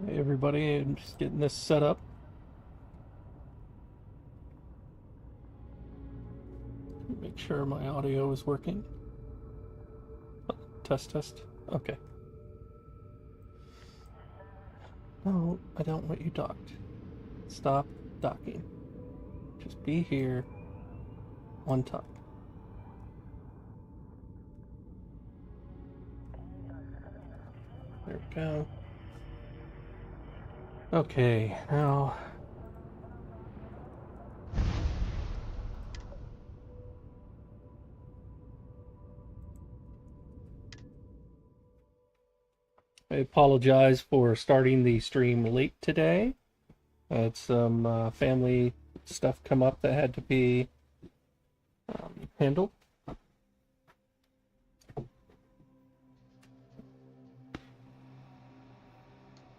Hey everybody, I'm just getting this set up. Make sure my audio is working. Test, test. Okay. No, I don't want you docked. Stop docking. Just be here on time. There we go. Okay, now I apologize for starting the stream late today. I had some family stuff come up that had to be handled.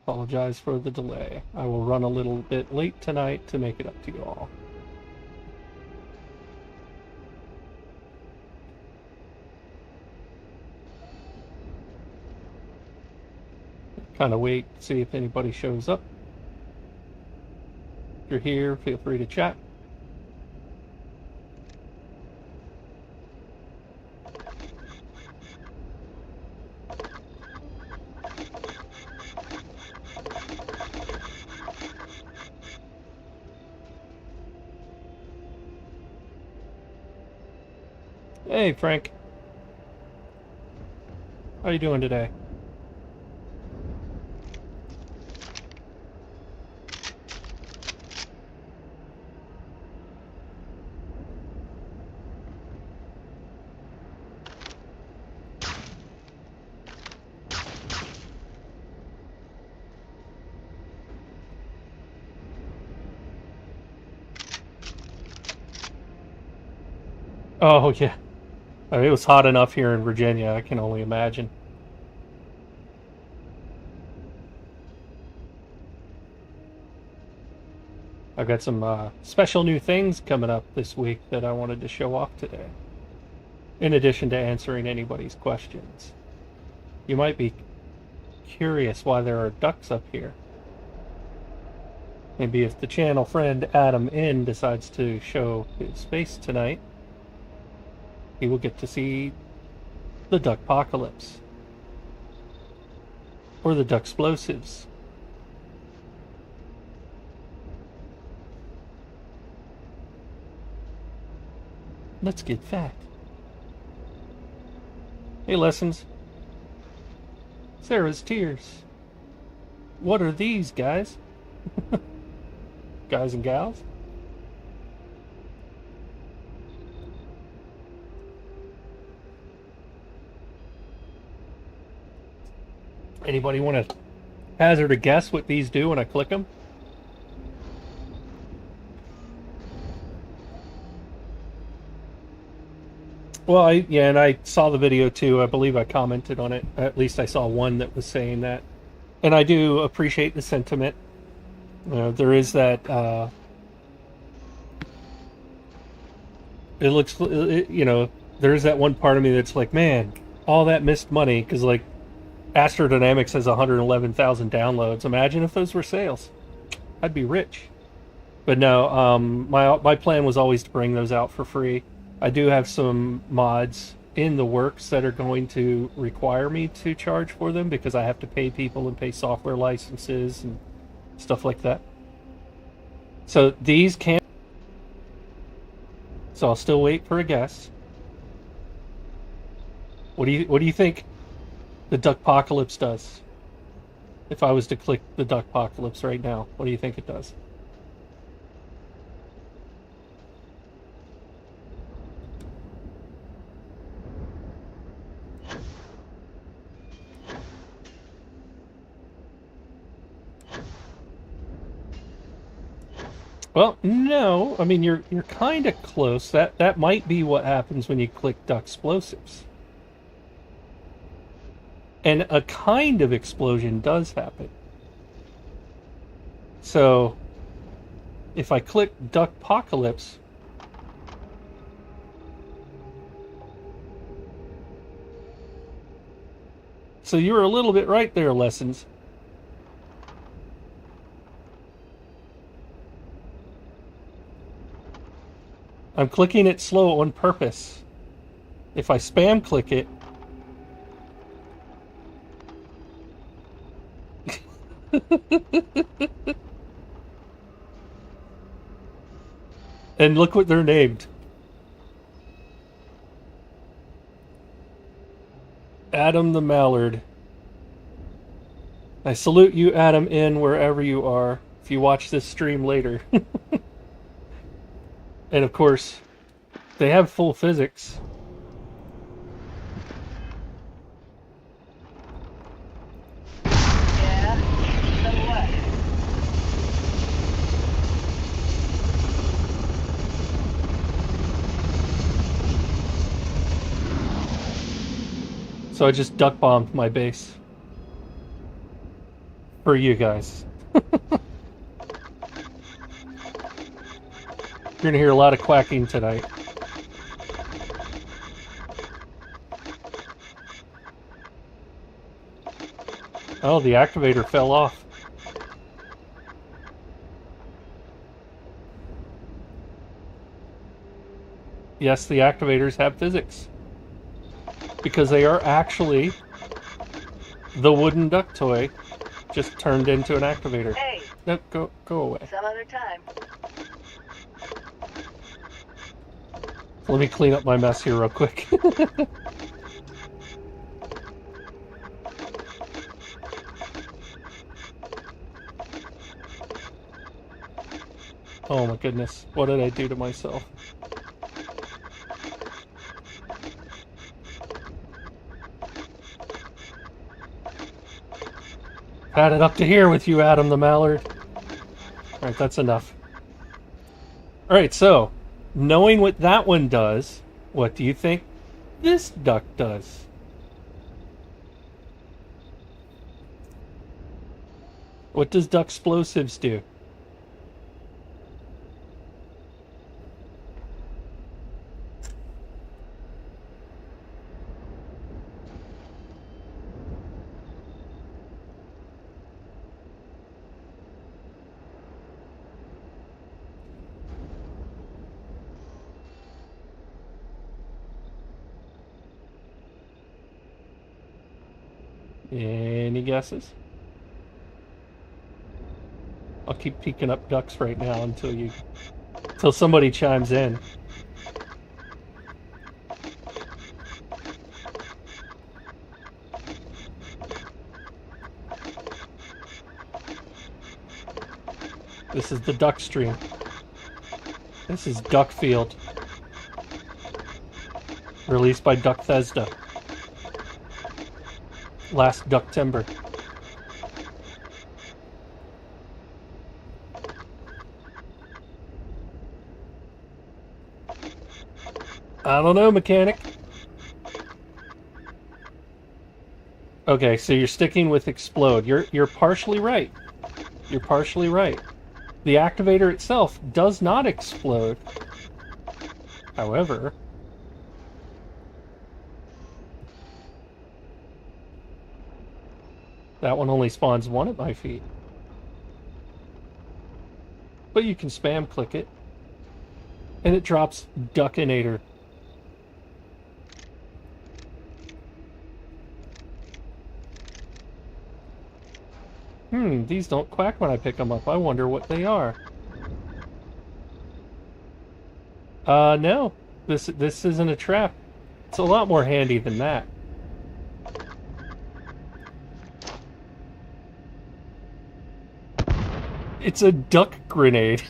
Apologize for the delay. I will run a little bit late tonight to make it up to you all. Kind of wait, see if anybody shows up. If you're here, feel free to chat. Hey, Frank. How you doing today? Oh, yeah. I mean, it was hot enough here in Virginia, I can only imagine. I've got some special new things coming up this week that I wanted to show off today. In addition to answering anybody's questions. You might be curious why there are ducks up here. Maybe if the channel friend Adam N decides to show his face tonight, he will get to see the duck apocalypse. Or the duck explosives. Let's get fat. Hey, Lessons. Sarah's tears. What are these, guys? Guys and gals? Anybody want to hazard a guess what these do when I click them? Well, and I saw the video too. I believe I commented on it. At least I saw one that was saying that. And I do appreciate the sentiment. There is that, it looks, there is that one part of me that's like, man, all that missed money, because, like, Astrodynamics has 111,000 downloads. Imagine if those were sales. I'd be rich. But no, my plan was always to bring those out for free. I do have some mods in the works that are going to require me to charge for them because I have to pay people and pay software licenses and stuff like that. So these can't. So I'll still wait for a guess. What do you think the duck apocalypse does? If I was to click the duck apocalypse right now, what do you think it does? Well, no. I mean, you're kind of close. That might be what happens when you click duck explosives. And a kind of explosion does happen. So, if I click duck apocalypse, so you were a little bit right there, Lessons. I'm clicking it slow on purpose. If I spam click it... And look what they're named. Adam the Mallard. I salute you, Adam, in wherever you are, if you watch this stream later. And of course, they have full physics. Yeah? So what? So I just duck bombed my base. For you guys. You're gonna hear a lot of quacking tonight. Oh, the activator fell off. Yes, the activators have physics. Because they are actually the wooden duck toy just turned into an activator. Hey! No, go away. Some other time. Let me clean up my mess here real quick. Oh my goodness, what did I do to myself? Had it up to here with you, Adam the Mallard. Alright, that's enough. Alright, so, knowing what that one does, what do you think this duck does? What does duck explosives do? Any guesses? I'll keep peeking up ducks right now until somebody chimes in. This is the duck stream. This is Duckfield. Released by Duck Thesda. Last Ducktember. I don't know, mechanic. Okay, so you're sticking with explode. You're partially right. You're partially right. The activator itself does not explode. However, that one only spawns one at my feet. But you can spam click it, and it drops Duckinator. These don't quack when I pick them up. I wonder what they are. No. This isn't a trap. It's a lot more handy than that. It's a duck grenade.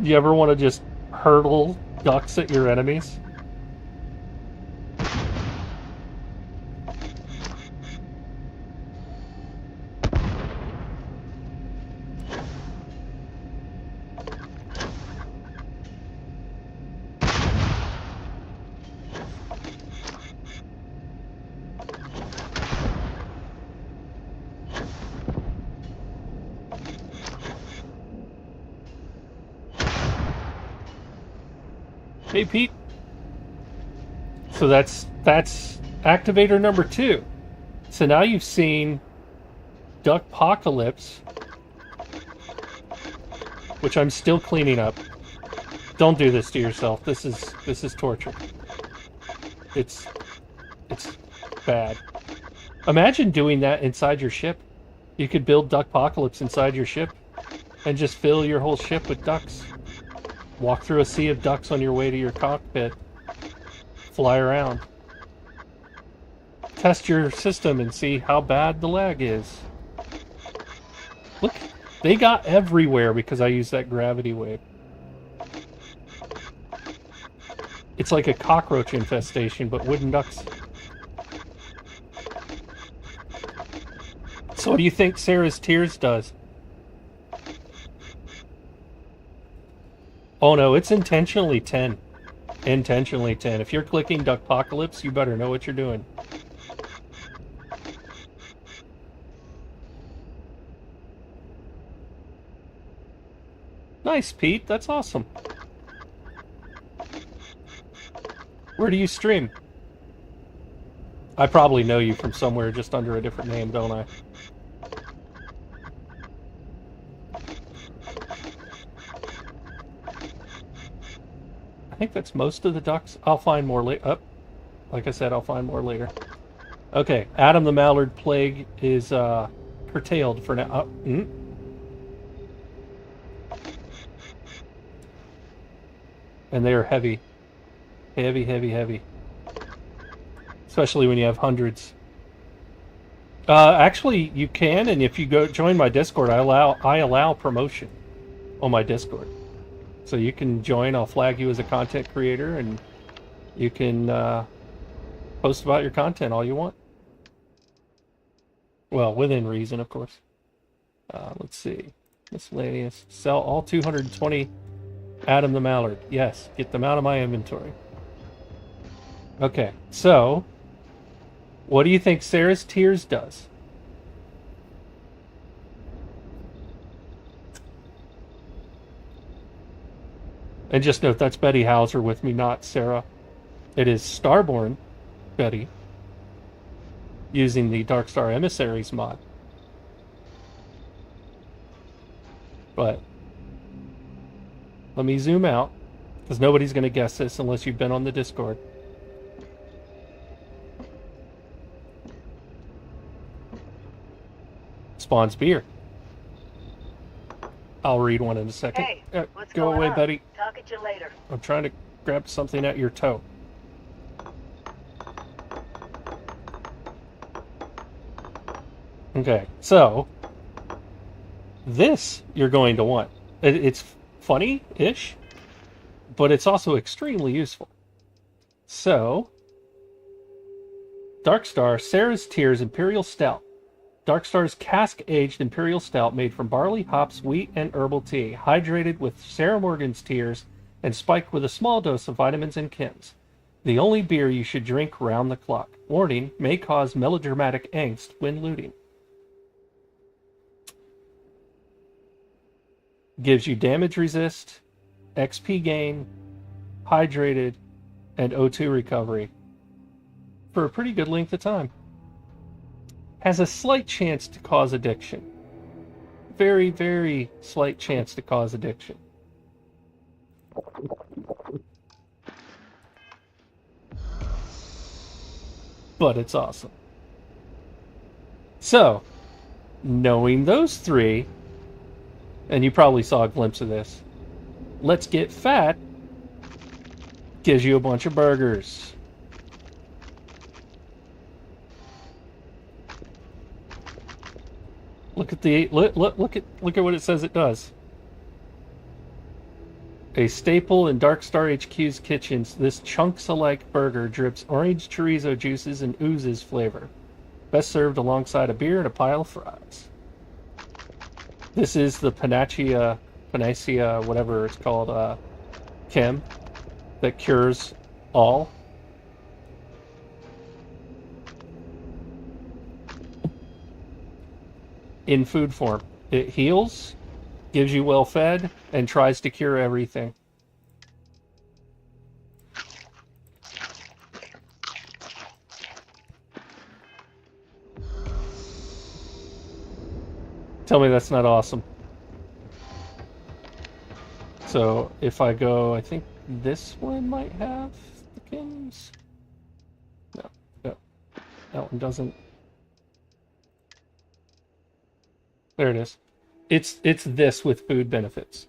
You ever want to just hurtle ducks at your enemies? Hey, Pete. So that's activator number 2. So now you've seen Duckpocalypse, which I'm still cleaning up. Don't do this to yourself. This is torture. It's bad. Imagine doing that inside your ship. You could build Duckpocalypse inside your ship and just fill your whole ship with ducks. Walk through a sea of ducks on your way to your cockpit. Fly around. Test your system and see how bad the lag is. Look, they got everywhere because I used that gravity wave. It's like a cockroach infestation, but wooden ducks. So what do you think Sarah's Tears does? Oh no, it's intentionally 10. Intentionally 10. If you're clicking Duckpocalypse, you better know what you're doing. Nice, Pete. That's awesome. Where do you stream? I probably know you from somewhere just under a different name, don't I? I think that's most of the ducks. I'll find more later. Like I said, I'll find more later. Okay, Adam the Mallard Plague is curtailed for now. And they are heavy. Heavy, heavy, heavy. Especially when you have hundreds. Actually, you can, and if you go join my Discord, I allow promotion on my Discord. So you can join, I'll flag you as a content creator, and you can post about your content all you want. Well, within reason, of course. Let's see. Miscellaneous. Sell all 220 Adam the Mallard. Yes, get them out of my inventory. Okay, so what do you think Sarah's Tears does? And just note, that's Betty Hauser with me, not Sarah. It is Starborn Betty using the Darkstar Emissaries mod. But let me zoom out, because nobody's going to guess this unless you've been on the Discord. Spawns beer. I'll read one in a second. Hey, what's go going away, on? Betty. Talk at you later. I'm trying to grab something at your toe. Okay, so this you're going to want. It's funny-ish, but it's also extremely useful. So, Darkstar Sarah's Tears Imperial Stout. Darkstar's cask-aged Imperial Stout made from barley, hops, wheat, and herbal tea, hydrated with Sarah Morgan's tears and spiked with a small dose of vitamins and chems. The only beer you should drink round the clock. Warning, may cause melodramatic angst when looting. Gives you damage resist, XP gain, hydrated, and O2 recovery for a pretty good length of time. Has a slight chance to cause addiction. Very, very slight chance to cause addiction. But it's awesome. So, knowing those three, and you probably saw a glimpse of this, Let's Get Fat gives you a bunch of burgers. Look at the look at what it says it does. A staple in Darkstar HQ's kitchens, this chunks-alike burger drips orange chorizo juices and oozes flavor. Best served alongside a beer and a pile of fries. This is the Panacea, whatever it's called, chem that cures all. In food form. It heals, gives you well fed, and tries to cure everything. Tell me that's not awesome. So if I go, I think this one might have the Kims. No, no, that one doesn't. There it is. It's this with food benefits.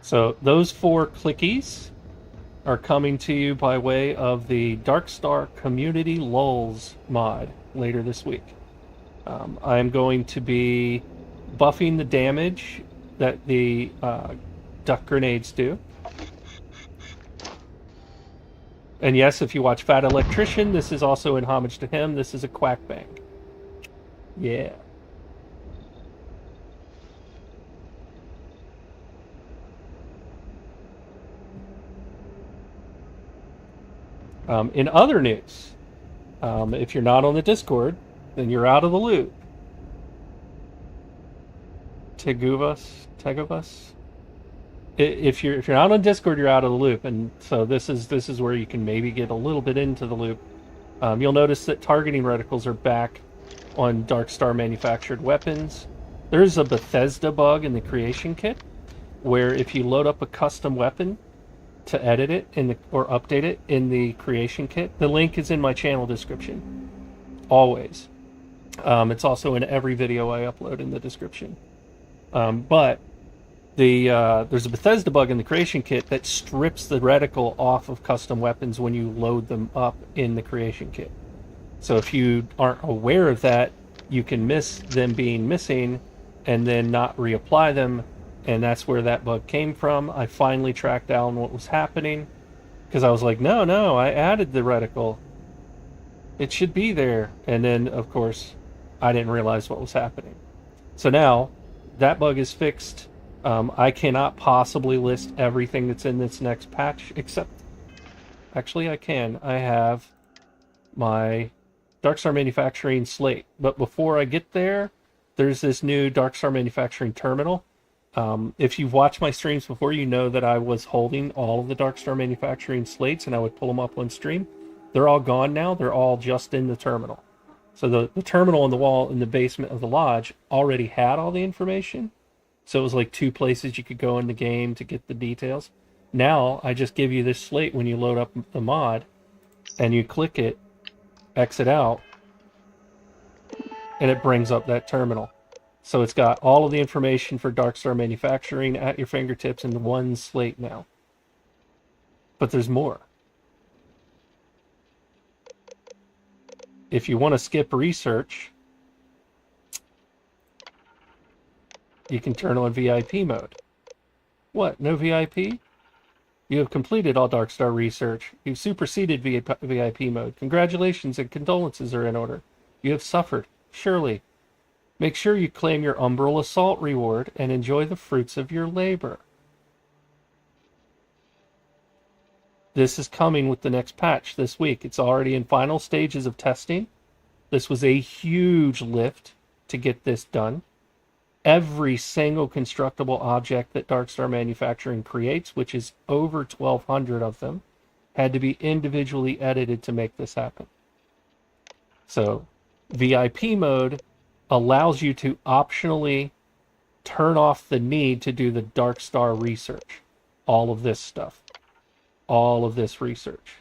So those 4 clickies are coming to you by way of the Darkstar Community Lulls mod later this week. I'm going to be buffing the damage that the duck grenades do. And yes, if you watch Fat Electrician, this is also in homage to him. This is a quack bang. Yeah. In other news, if you're not on the Discord, then you're out of the loop. Teguvus. If you're not on Discord, you're out of the loop, and so this is where you can maybe get a little bit into the loop. You'll notice that targeting reticles are back on Darkstar manufactured weapons. There's a Bethesda bug in the creation kit where if you load up a custom weapon to edit it or update it in the creation kit, the link is in my channel description. Always. It's also in every video I upload in the description. But there's a Bethesda bug in the creation kit that strips the reticle off of custom weapons when you load them up in the creation kit. So if you aren't aware of that, you can miss them being missing and then not reapply them, and that's where that bug came from. I finally tracked down what was happening because I was like, no, I added the reticle. It should be there. And then, of course, I didn't realize what was happening. So now that bug is fixed. I cannot possibly list everything that's in this next patch, except, actually I can. I have my Darkstar Manufacturing slate. But before I get there, there's this new Darkstar Manufacturing terminal. If you've watched my streams before, you know that I was holding all of the Darkstar Manufacturing slates and I would pull them up on stream. They're all gone now. They're all just in the terminal. So the terminal on the wall in the basement of the lodge already had all the information. So it was like 2 places you could go in the game to get the details. Now I just give you this slate when you load up the mod and you click it, exit out, and it brings up that terminal. So it's got all of the information for Darkstar Manufacturing at your fingertips in one slate now. But there's more. If you want to skip research, you can turn on VIP mode. What, no VIP? You have completed all Darkstar research. You've superseded VIP mode. Congratulations and condolences are in order. You have suffered, surely. Make sure you claim your Umbral Assault reward and enjoy the fruits of your labor. This is coming with the next patch this week. It's already in final stages of testing. This was a huge lift to get this done. Every single constructible object that Darkstar Manufacturing creates, which is over 1,200 of them, had to be individually edited to make this happen. So, VIP mode allows you to optionally turn off the need to do the Darkstar research. All of this stuff. All of this research.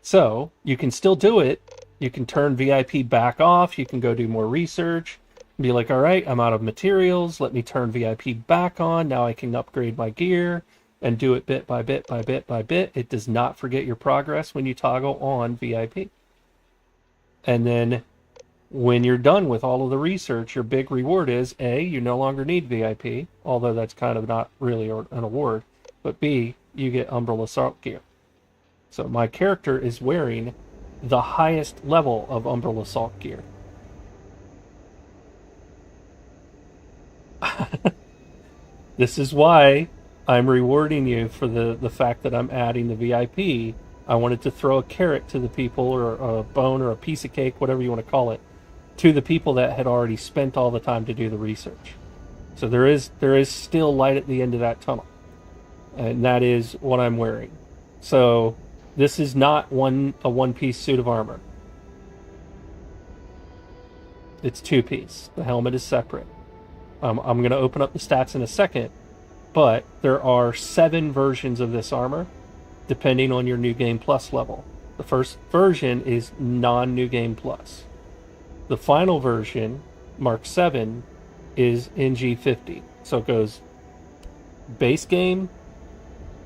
So, you can still do it. You can turn VIP back off. You can go do more research. Be like, all right, I'm out of materials. Let me turn VIP back on. Now I can upgrade my gear and do it bit by bit by bit by bit. It does not forget your progress when you toggle on VIP. And then when you're done with all of the research, your big reward is A, you no longer need VIP, although that's kind of not really an award, but B, you get Umbral Assault gear. So my character is wearing the highest level of Umbral Assault gear. This is why I'm rewarding you for the fact that I'm adding the VIP. I wanted to throw a carrot to the people, or a bone, or a piece of cake, whatever you want to call it, to the people that had already spent all the time to do the research. So there is still light at the end of that tunnel, and that is what I'm wearing. So this is not a one-piece suit of armor. It's two-piece. The helmet is separate. I'm going to open up the stats in a second, but there are 7 versions of this armor, depending on your New Game Plus level. The first version is non-New Game Plus. The final version, Mark 7, is NG50. So it goes base game,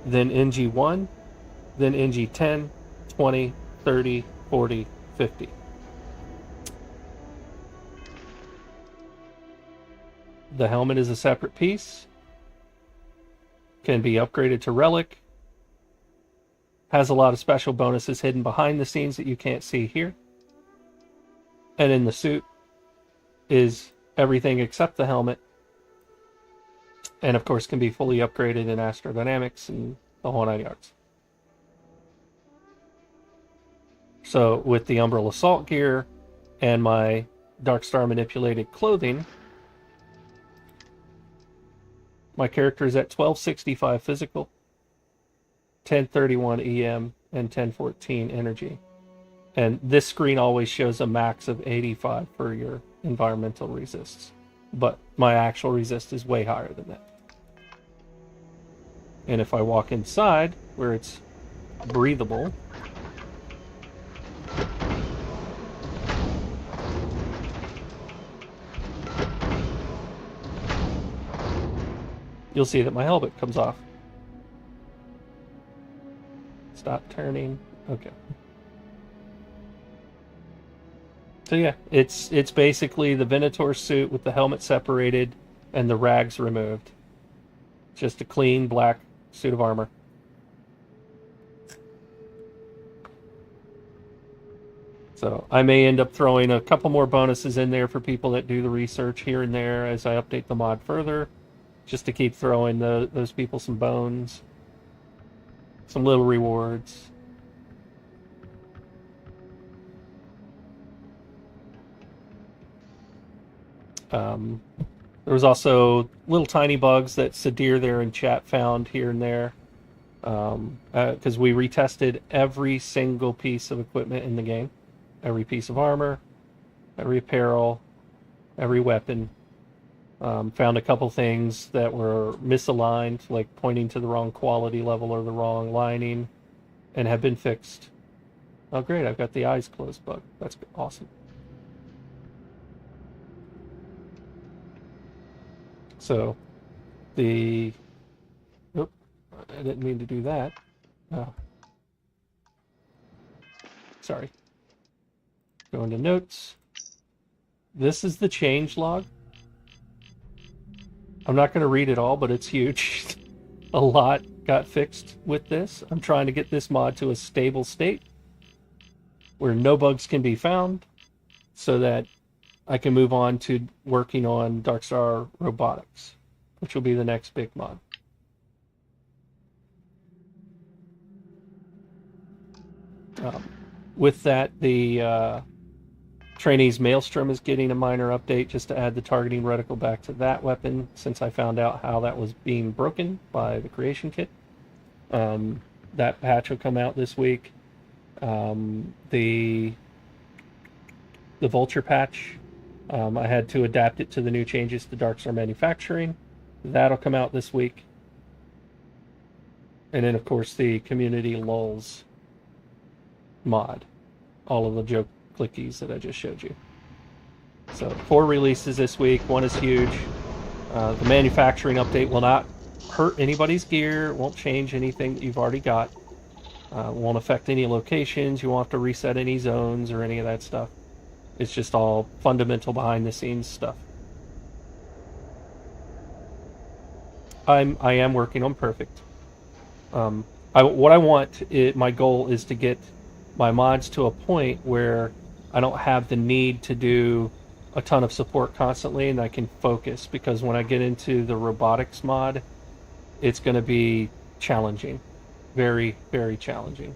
then NG1, then NG10, 20, 30, 40, 50. The helmet is a separate piece, can be upgraded to Relic, has a lot of special bonuses hidden behind the scenes that you can't see here. And in the suit is everything except the helmet, and of course can be fully upgraded in astrodynamics and the whole 9 yards. So with the Umbral Assault gear and my Darkstar manipulated clothing, my character is at 1265 physical, 1031 EM, and 1014 energy. And this screen always shows a max of 85 for your environmental resists. But my actual resist is way higher than that. And if I walk inside, where it's breathable, you'll see that my helmet comes off. Stop turning. Okay. So yeah, it's basically the Venator suit with the helmet separated and the rags removed. Just a clean black suit of armor. So I may end up throwing a couple more bonuses in there for people that do the research here and there as I update the mod further, just to keep throwing those people some bones, some little rewards. There was also little tiny bugs that Sadir there in chat found here and there, because we retested every single piece of equipment in the game, every piece of armor, every apparel, every weapon. Found a couple things that were misaligned, like pointing to the wrong quality level or the wrong lining, and have been fixed. Oh great, I've got the eyes closed bug. That's awesome. So, I didn't mean to do that. Oh. Sorry. Go into notes. This is the change log. I'm not going to read it all, but it's huge. A lot got fixed with this. I'm trying to get this mod to a stable state where no bugs can be found so that I can move on to working on Darkstar Robotics, which will be the next big mod. With that, the Trainee's Maelstrom is getting a minor update just to add the targeting reticle back to that weapon, since I found out how that was being broken by the creation kit. That patch will come out this week. The Vulture patch, I had to adapt it to the new changes to Darkstar manufacturing. That'll come out this week. And then, of course, the Community Lulls mod. All of the joke clickies that I just showed you. So 4 releases this week. 1 is huge. The manufacturing update will not hurt anybody's gear. Won't change anything that you've already got. Won't affect any locations. You won't have to reset any zones or any of that stuff. It's just all fundamental behind the scenes stuff. I am working on perfect. What I want, my goal is to get my mods to a point where I don't have the need to do a ton of support constantly, and I can focus, because when I get into the robotics mod, it's going to be challenging. Very, very challenging.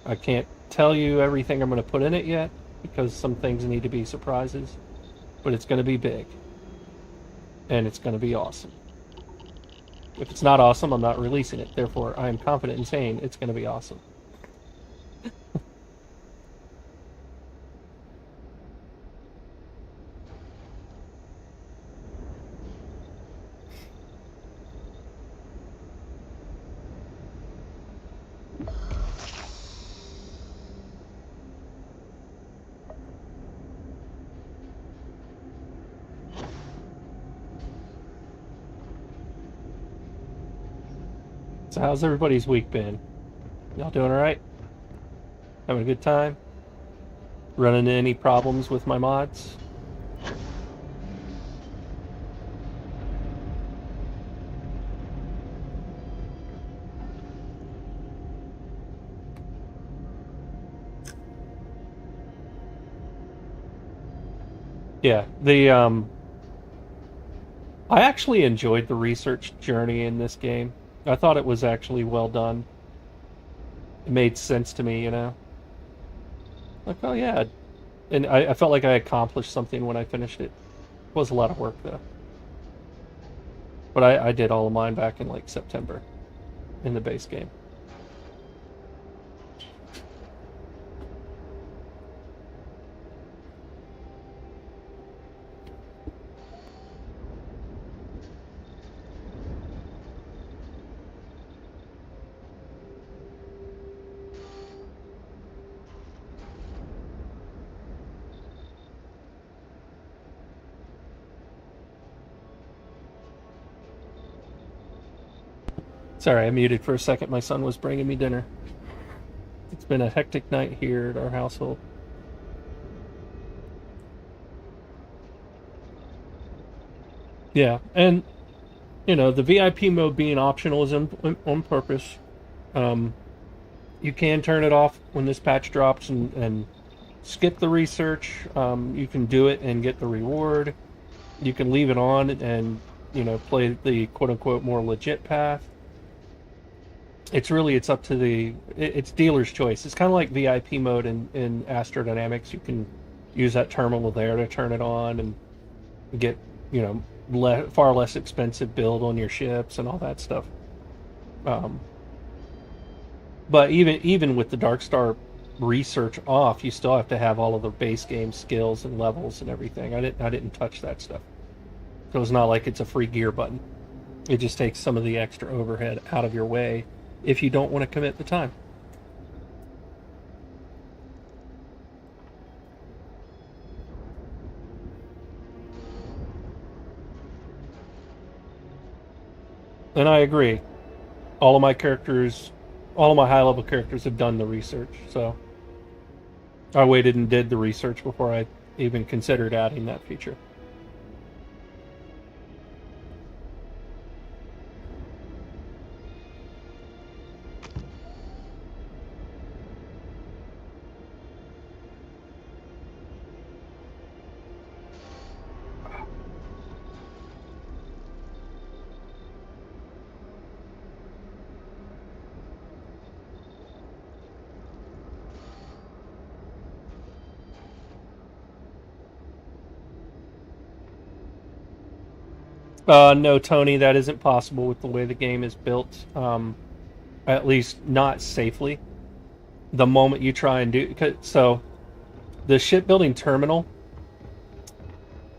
I can't tell you everything I'm going to put in it yet, because some things need to be surprises, but it's going to be big. and it's going to be awesome. If it's not awesome, I'm not releasing it. Therefore, I am confident in saying it's going to be awesome. So how's everybody's week been? Y'all doing alright? Having a good time? Running into any problems with my mods? Yeah, I actually enjoyed the research journey in this game. I thought it was actually well done. It made sense to me, you know? Like, oh yeah. And I felt like I accomplished something when I finished it. It was a lot of work, though. But I did all of mine back in, like, September in the base game. Sorry, I muted for a second. My son was bringing me dinner. It's been a hectic night here at our household. Yeah, and you know the VIP mode being optional is on purpose. Um, you can turn it off when this patch drops and skip the research. You can do it and get the reward. You can leave it on and play the quote unquote more legit path. It's up to it's dealer's choice. It's kind of like VIP mode in Astrodynamics. You can use that terminal there to turn it on and get far less expensive build on your ships and all that stuff. But even with the Darkstar research off, you still have to have all of the base game skills and levels and everything. I didn't touch that stuff. So it's not like it's a free gear button. It just takes some of the extra overhead out of your way if you don't want to commit the time. And I agree. All of my characters, all of my high level characters have done the research. So I waited and did the research before I even considered adding that feature. No, Tony, that isn't possible with the way the game is built. At least not safely. The moment you try and so the shipbuilding terminal,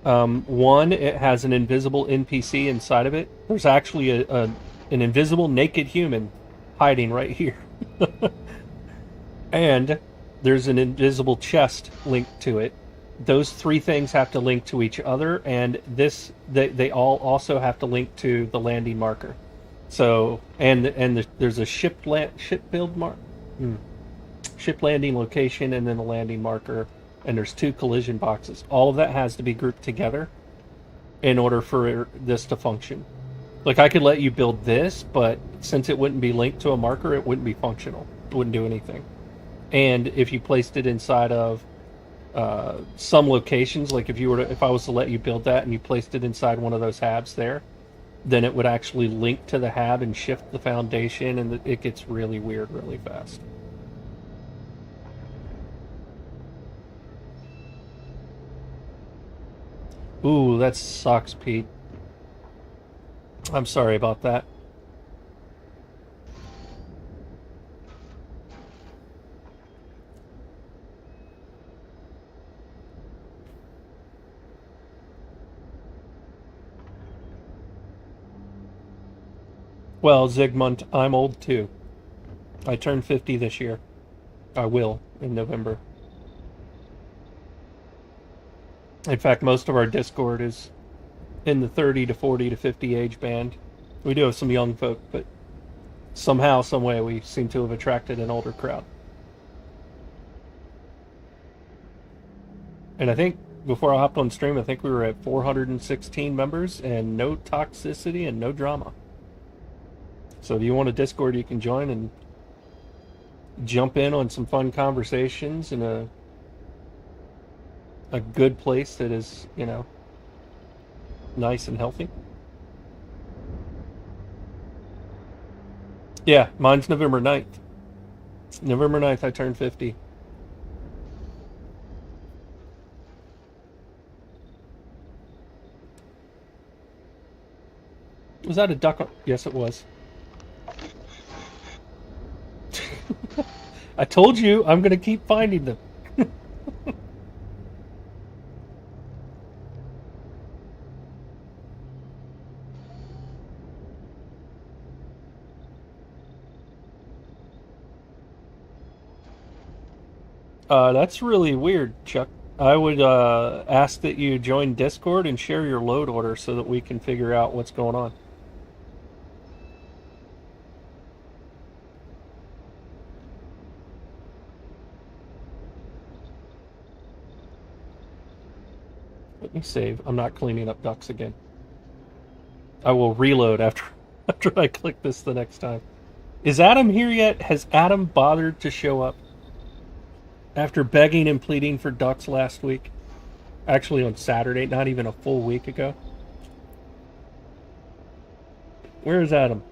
one, it has an invisible NPC inside of it. There's actually an invisible naked human hiding right here. And there's an invisible chest linked to it. Those three things have to link to each other, and they all also have to link to the landing marker. So there's a ship landing location, and then a landing marker, and there's two collision boxes. All of that has to be grouped together in order for this to function. Like, I could let you build this, but since it wouldn't be linked to a marker, it wouldn't be functional. It wouldn't do anything. And if you placed it inside of some locations, like if I was to let you build that and you placed it inside one of those habs there, then it would actually link to the hab and shift the foundation, and it gets really weird really fast. Ooh, that sucks, Pete. I'm sorry about that. Well, Zygmunt, I'm old too. I turned 50 this year. I will in November. In fact, most of our Discord is in the 30 to 40 to 50 age band. We do have some young folk, but somehow, some way, we seem to have attracted an older crowd. And I think before I hopped on stream, I think we were at 416 members and no toxicity and no drama. So if you want a Discord, you can join and jump in on some fun conversations in a good place that is, nice and healthy. Yeah, mine's November 9th. November 9th, I turned 50. Was that a duck? Yes, it was. I told you I'm going to keep finding them. That's really weird, Chuck. I would ask that you join Discord and share your load order so that we can figure out what's going on. Let me save. I'm not cleaning up ducks again. I will reload after after I click this the next time. Is Adam here yet? Has Adam bothered to show up after begging and pleading for ducks last week? Actually, on Saturday, not even a full week ago. Where is Adam?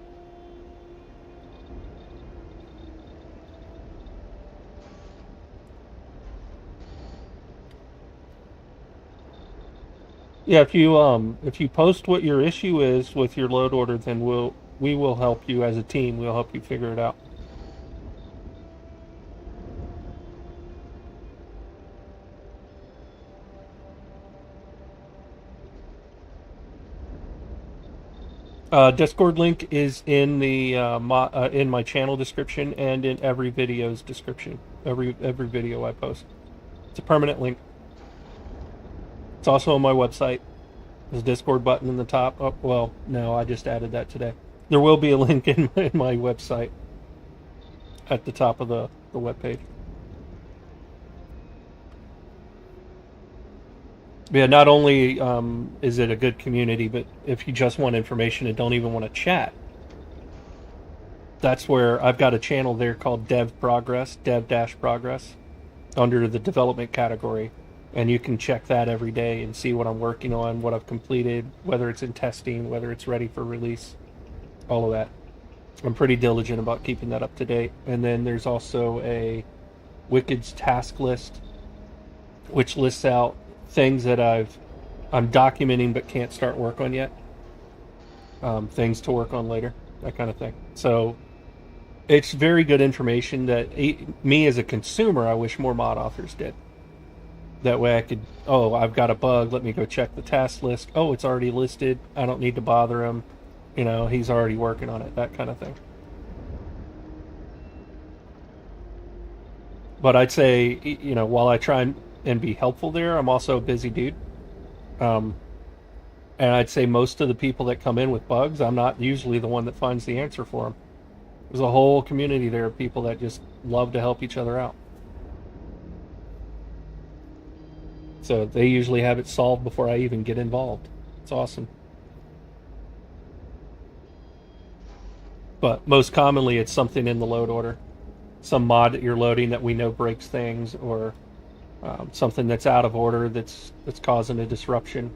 Yeah, if you post what your issue is with your load order, then we will help you as a team. We'll help you figure it out. Discord link is in the in my channel description and in every video's description. Every video I post. It's a permanent link. It's also on my website. There's a Discord button in the top. Oh, well, no, I just added that today. There will be a link in my website at the top of the webpage. Yeah, not only is it a good community, but if you just want information and don't even want to chat, that's where I've got a channel there called Dev Progress, Dev-Progress, under the development category. And you can check that every day and see what I'm working on, what I've completed, whether it's in testing, whether it's ready for release, all of that. I'm pretty diligent about keeping that up to date. And then there's also a Wicked's task list, which lists out things that I'm documenting but can't start work on yet. Things to work on later, that kind of thing. So it's very good information that me as a consumer, I wish more mod authors did. That way I could, oh, I've got a bug, let me go check the task list. Oh, it's already listed. I don't need to bother him. He's already working on it, that kind of thing. But I'd say, while I try and be helpful there, I'm also a busy dude. And I'd say most of the people that come in with bugs, I'm not usually the one that finds the answer for them. There's a whole community there of people that just love to help each other out. So they usually have it solved before I even get involved. It's awesome. But most commonly, it's something in the load order. Some mod that you're loading that we know breaks things, or something that's out of order that's causing a disruption.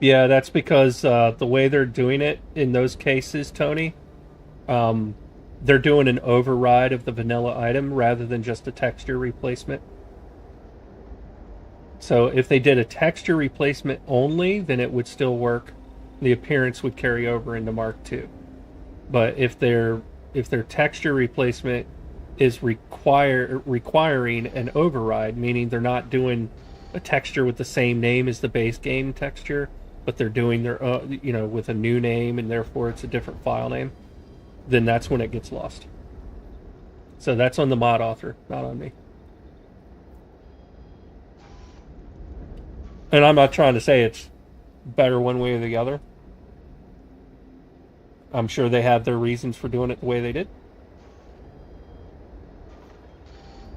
Yeah, that's because the way they're doing it in those cases, Tony, um, they're doing an override of the vanilla item rather than just a texture replacement. So if they did a texture replacement only, then it would still work. The appearance would carry over into Mark II. But if their texture replacement is requiring an override, meaning they're not doing a texture with the same name as the base game texture, but they're doing their with a new name and therefore it's a different file name, then that's when it gets lost. So that's on the mod author, not on me. And I'm not trying to say it's better one way or the other. I'm sure they have their reasons for doing it the way they did.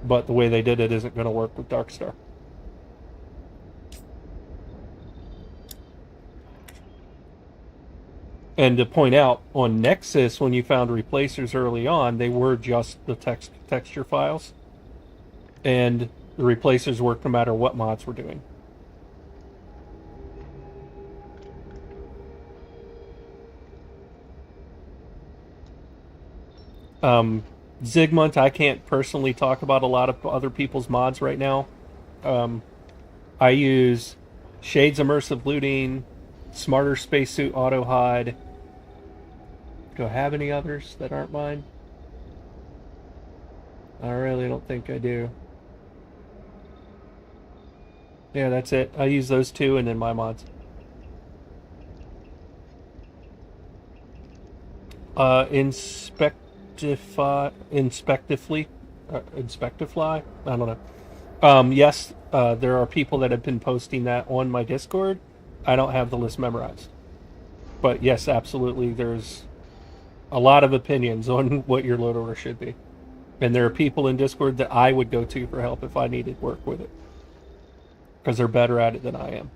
But the way they did it isn't going to work with Darkstar. And to point out, on Nexus, when you found replacers early on, they were just the texture files. And the replacers worked no matter what mods were doing. Zigmunt, I can't personally talk about a lot of other people's mods right now. I use Shades Immersive Looting, Smarter Spacesuit Auto Hide. Do I have any others that aren't mine? I really don't think I do. Yeah, that's it. I use those two and then my mods. Inspectify. I don't know. Yes, there are people that have been posting that on my Discord. I don't have the list memorized, but yes, absolutely. There's a lot of opinions on what your load order should be, and there are people in Discord that I would go to for help if I needed work with it, because they're better at it than I am.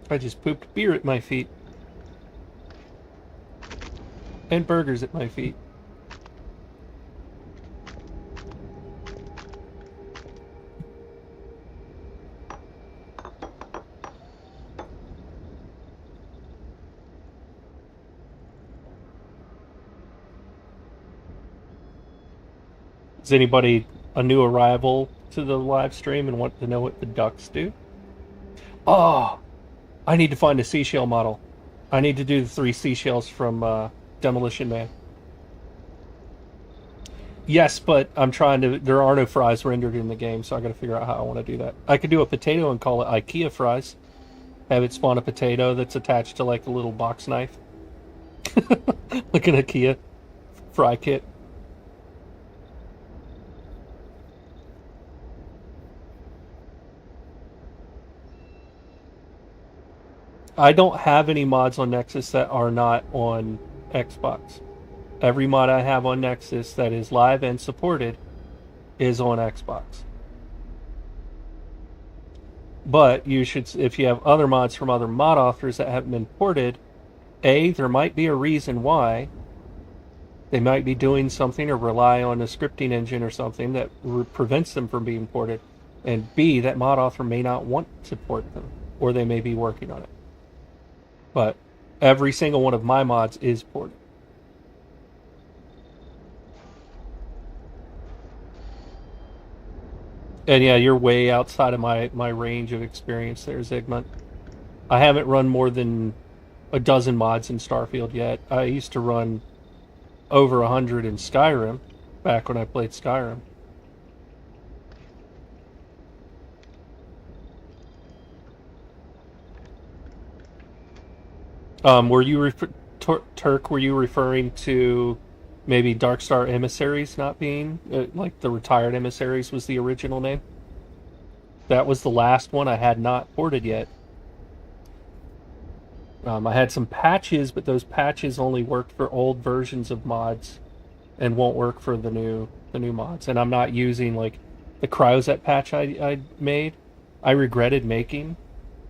I just pooped beer at my feet. And burgers at my feet. Is anybody a new arrival to the live stream and want to know what the ducks do? Oh, I need to find a seashell model. I need to do the 3 seashells from Demolition Man. Yes, but I'm trying to. There are no fries rendered in the game, so I got to figure out how I want to do that. I could do a potato and call it IKEA fries. Have it spawn a potato that's attached to like a little box knife, like an IKEA fry kit. I don't have any mods on Nexus that are not on Xbox. Every mod I have on Nexus that is live and supported is on Xbox. But you should, if you have other mods from other mod authors that haven't been ported, A, there might be a reason why. They might be doing something or rely on a scripting engine or something that prevents them from being ported. And B, that mod author may not want to port them, or they may be working on it. But every single one of my mods is ported. And yeah, you're way outside of my range of experience there, Zigmund. I haven't run more than a dozen mods in Starfield yet. I used to run over 100 in Skyrim, back when I played Skyrim. Were you Turk? Were you referring to maybe Darkstar Emissaries not being like the retired Emissaries was the original name? That was the last one I had not ported yet. I had some patches, but those patches only worked for old versions of mods and won't work for the new mods. And I'm not using like the Cryozet patch I made. I regretted making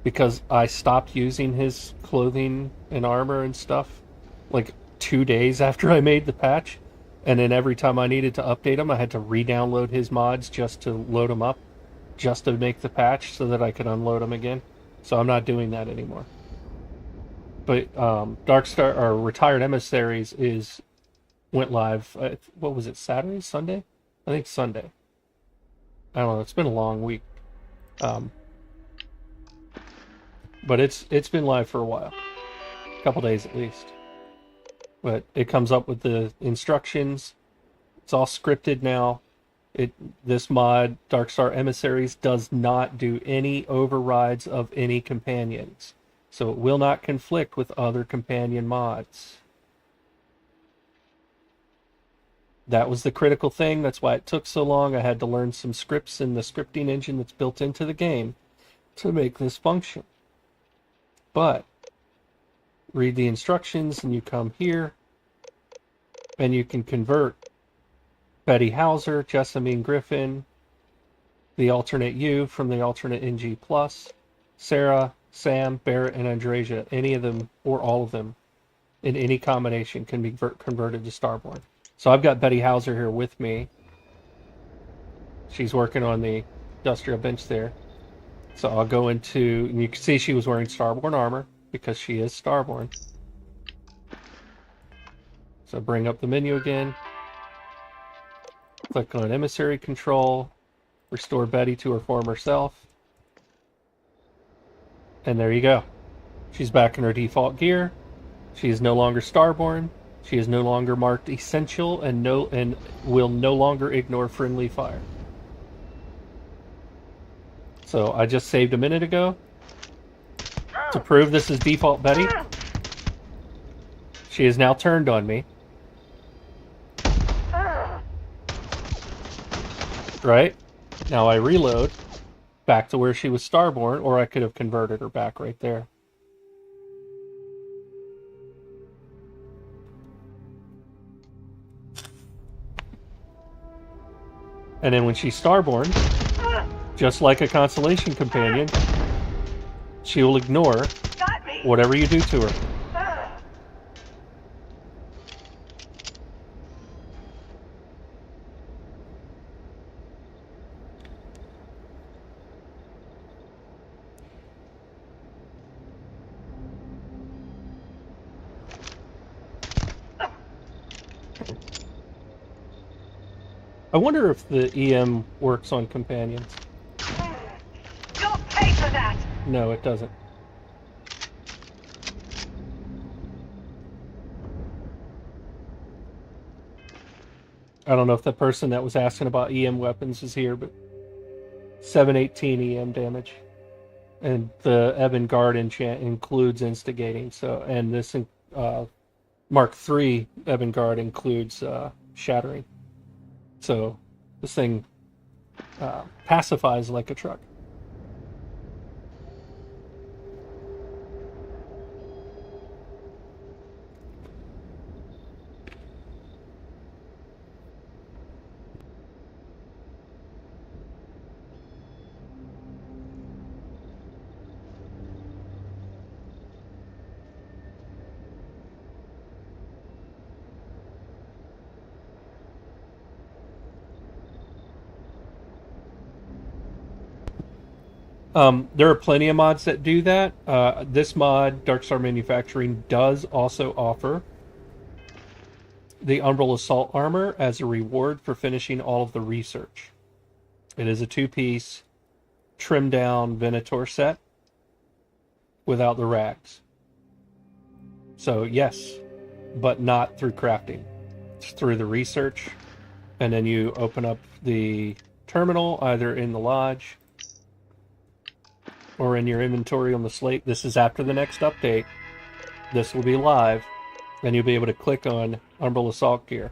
because I stopped using his clothing and armor and stuff like 2 days after I made the patch. And then every time I needed to update him, I had to re-download his mods just to load them up, just to make the patch so that I could unload them again. So I'm not doing that anymore. But Darkstar or Retired Emissaries is went live. What was it? Saturday, Sunday? I think Sunday. I don't know. It's been a long week, um, but it's been live for a while, a couple days at least. But it comes up with the instructions. It's all scripted now. This mod, Darkstar Emissaries, does not do any overrides of any companions, so it will not conflict with other companion mods. That was the critical thing. That's why it took so long. I had to learn some scripts in the scripting engine that's built into the game to make this function. But read the instructions and you come here and you can convert Betty Hauser, Jessamine Griffin, the alternate U from the alternate NG+, Sarah, Sam, Barrett, and Andresia. Any of them or all of them in any combination can be converted to Starborn. So I've got Betty Hauser here with me. She's working on the industrial bench there. So I'll go into, and you can see she was wearing Starborn armor because she is Starborn. So bring up the menu again. Click on Emissary Control. Restore Betty to her former self. And there you go. She's back in her default gear. She is no longer Starborn. She is no longer marked Essential and will no longer ignore friendly fire. So I just saved a minute ago to prove this is default Betty. She is now turned on me. Right? Now I reload back to where she was Starborn, or I could have converted her back right there. And then when she's Starborn, just like a constellation companion, she will ignore whatever you do to her. I wonder if the EM works on companions. You'll pay for that! No, it doesn't. I don't know if the person that was asking about EM weapons is here, but 718 EM damage. And the Ebon Guard enchant includes instigating. So, and this Mark III Ebon Guard includes shattering. So this thing pacifies like a truck. There are plenty of mods that do that. This mod, Darkstar Manufacturing, does also offer the Umbral Assault Armor as a reward for finishing all of the research. It is a two-piece, trimmed-down Venator set without the rags. So yes, but not through crafting. It's through the research, and then you open up the terminal either in the lodge or in your inventory on the slate. This is after the next update. This will be live, and you'll be able to click on Umbral Assault Gear.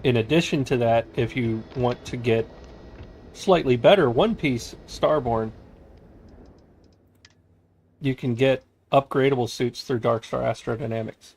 In addition to that, if you want to get slightly better one-piece Starborn, you can get upgradable suits through Darkstar Astrodynamics.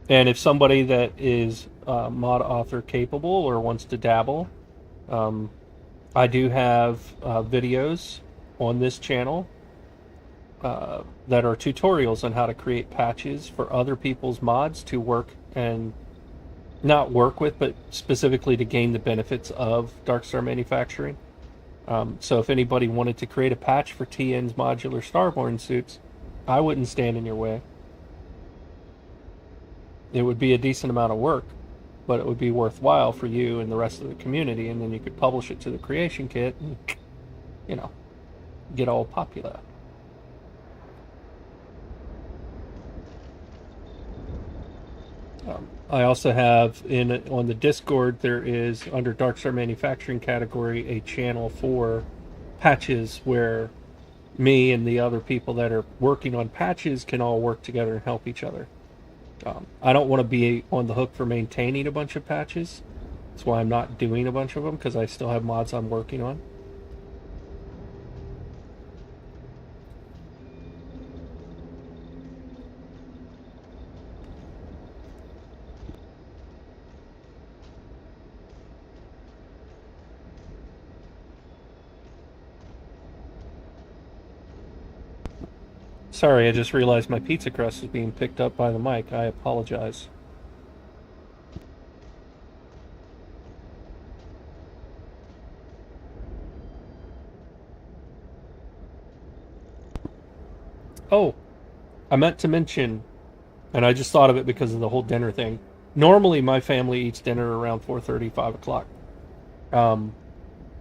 And if somebody that is mod author capable or wants to dabble, um, I do have videos on this channel that are tutorials on how to create patches for other people's mods to work and not work with, but specifically to gain the benefits of Darkstar manufacturing. So if anybody wanted to create a patch for TN's modular Starborn suits, I wouldn't stand in your way. It would be a decent amount of work, but it would be worthwhile for you and the rest of the community, and then you could publish it to the creation kit and, you know, get all popular. I also have on the Discord, there is under Darkstar Manufacturing category a channel for patches where me and the other people that are working on patches can all work together and help each other. I don't want to be on the hook for maintaining a bunch of patches. That's why I'm not doing a bunch of them, because I still have mods I'm working on. Sorry, I just realized my pizza crust is being picked up by the mic. I apologize. Oh, I meant to mention, and I just thought of it because of the whole dinner thing. Normally, my family eats dinner around 4:30, 5 o'clock. Um,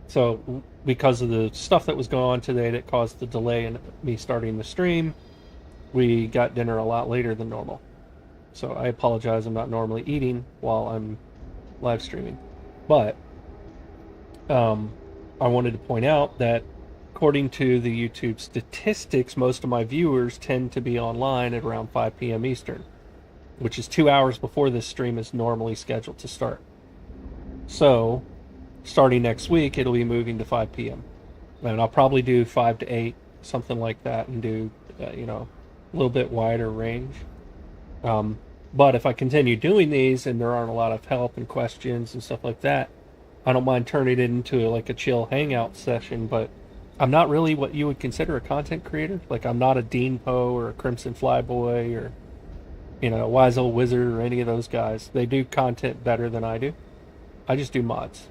so because of the stuff that was going on today that caused the delay in me starting the stream, we got dinner a lot later than normal. So I apologize. I'm not normally eating while I'm live streaming, but I wanted to point out that according to the YouTube statistics, most of my viewers tend to be online at around 5 p.m. Eastern, which is 2 hours before this stream is normally scheduled to start. So, starting next week, it'll be moving to 5 p.m. And I'll probably do 5 to 8, something like that, and do, a little bit wider range. But if I continue doing these and there aren't a lot of help and questions and stuff like that, I don't mind turning it into like a chill hangout session, but I'm not really what you would consider a content creator. Like, I'm not a Dean Poe or a Crimson Flyboy or, Wise Old Wizard or any of those guys. They do content better than I do. I just do mods.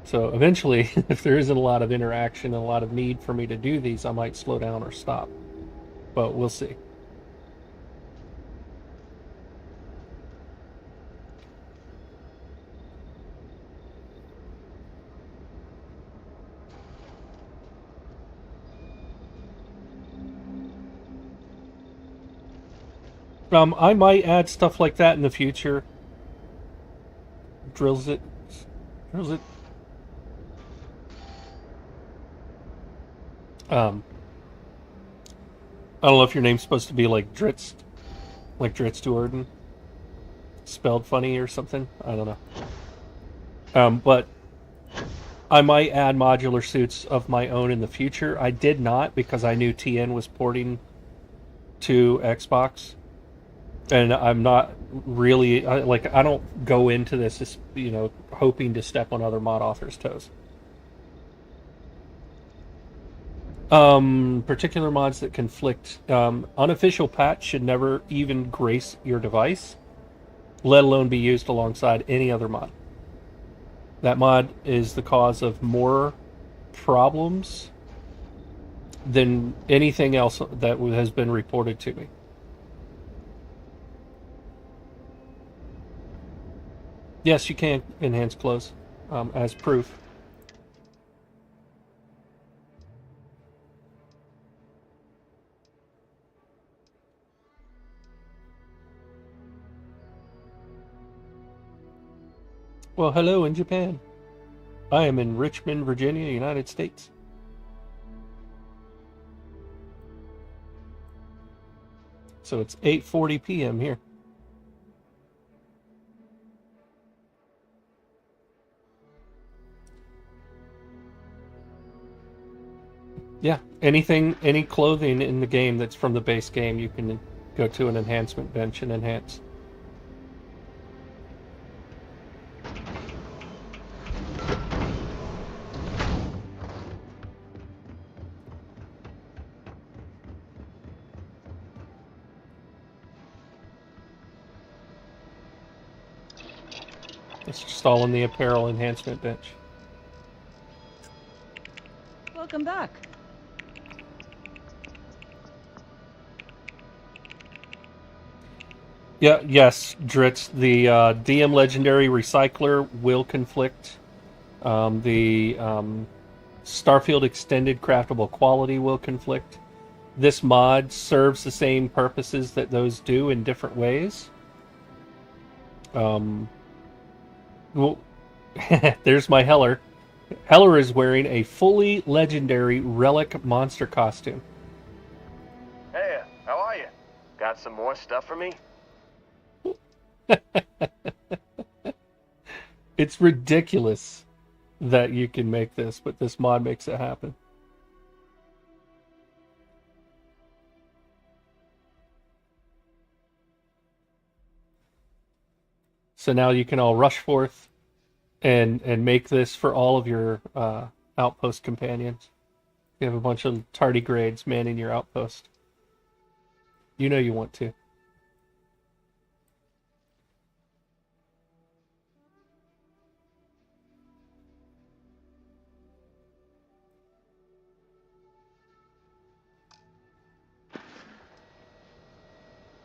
So eventually, if there isn't a lot of interaction and a lot of need for me to do these, I might slow down or stop. But we'll see. I might add stuff like that in the future. Drills it. Drills it. I don't know if your name's supposed to be like Dritz, like Dritz Duerden, spelled funny or something. I don't know. But I might add modular suits of my own in the future. I did not because I knew TN was porting to Xbox, and I'm not really I don't go into this as, hoping to step on other mod authors' toes. Particular mods that conflict. Unofficial patch should never even grace your device, let alone be used alongside any other mod. That mod is the cause of more problems than anything else that has been reported to me. Yes, you can enhance clothes as proof. Well, hello in Japan. I am in Richmond, Virginia, United States. So it's 8:40 p.m. here. Yeah, any clothing in the game that's from the base game, you can Go to an enhancement bench and enhance. It's just all in the apparel enhancement bench. Welcome back. Yeah, yes, Dritz. The DM Legendary Recycler will conflict. The Starfield Extended Craftable Quality will conflict. This mod serves the same purposes that those do in different ways. Well, there's my Heller. Heller is wearing a fully legendary relic monster costume. Hey, how are you? Got some more stuff for me? It's ridiculous that you can make this, but this mod makes it happen. So now you can all rush forth and make this for all of your outpost companions. You have a bunch of tardigrades manning your outpost. You know you want to.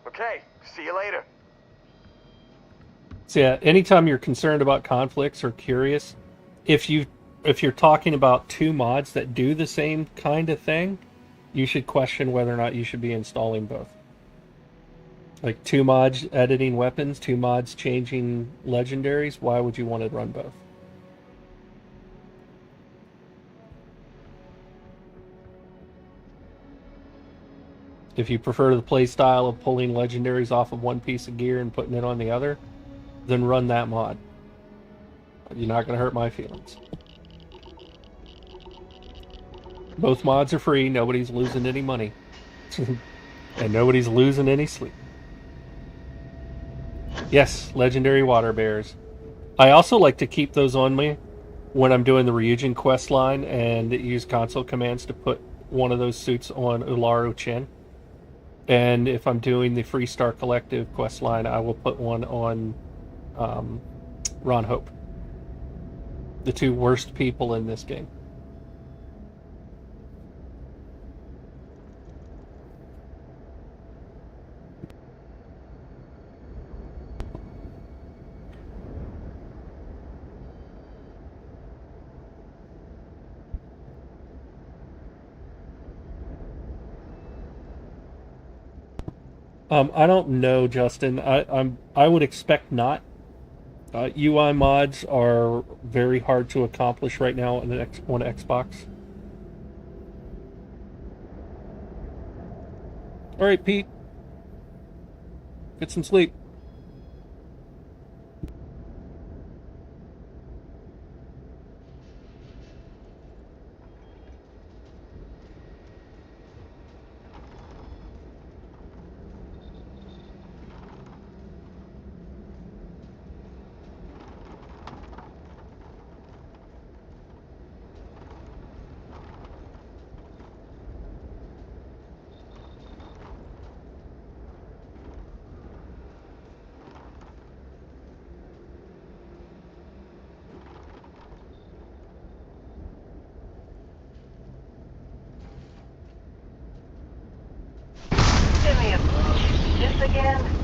Okay, see you later. So yeah, anytime you're concerned about conflicts or curious, if you're talking about two mods that do the same kind of thing, you should question whether or not you should be installing both. Like two mods editing weapons, two mods changing legendaries, why would you want to run both? If you prefer the playstyle of pulling legendaries off of one piece of gear and putting it on the other, then run that mod. You're not going to hurt my feelings. Both mods are free, nobody's losing any money. And nobody's losing any sleep. Yes, legendary water bears. I also like to keep those on me when I'm doing the Ryujin quest line and use console commands to put one of those suits on Ularu Chin. And if I'm doing the Freestar Collective quest line, I will put one on Ron Hope. The two worst people in this game. I don't know, Justin. I would expect not. UI mods are very hard to accomplish right now on Xbox. All right, Pete. Get some sleep. Simeon, this again?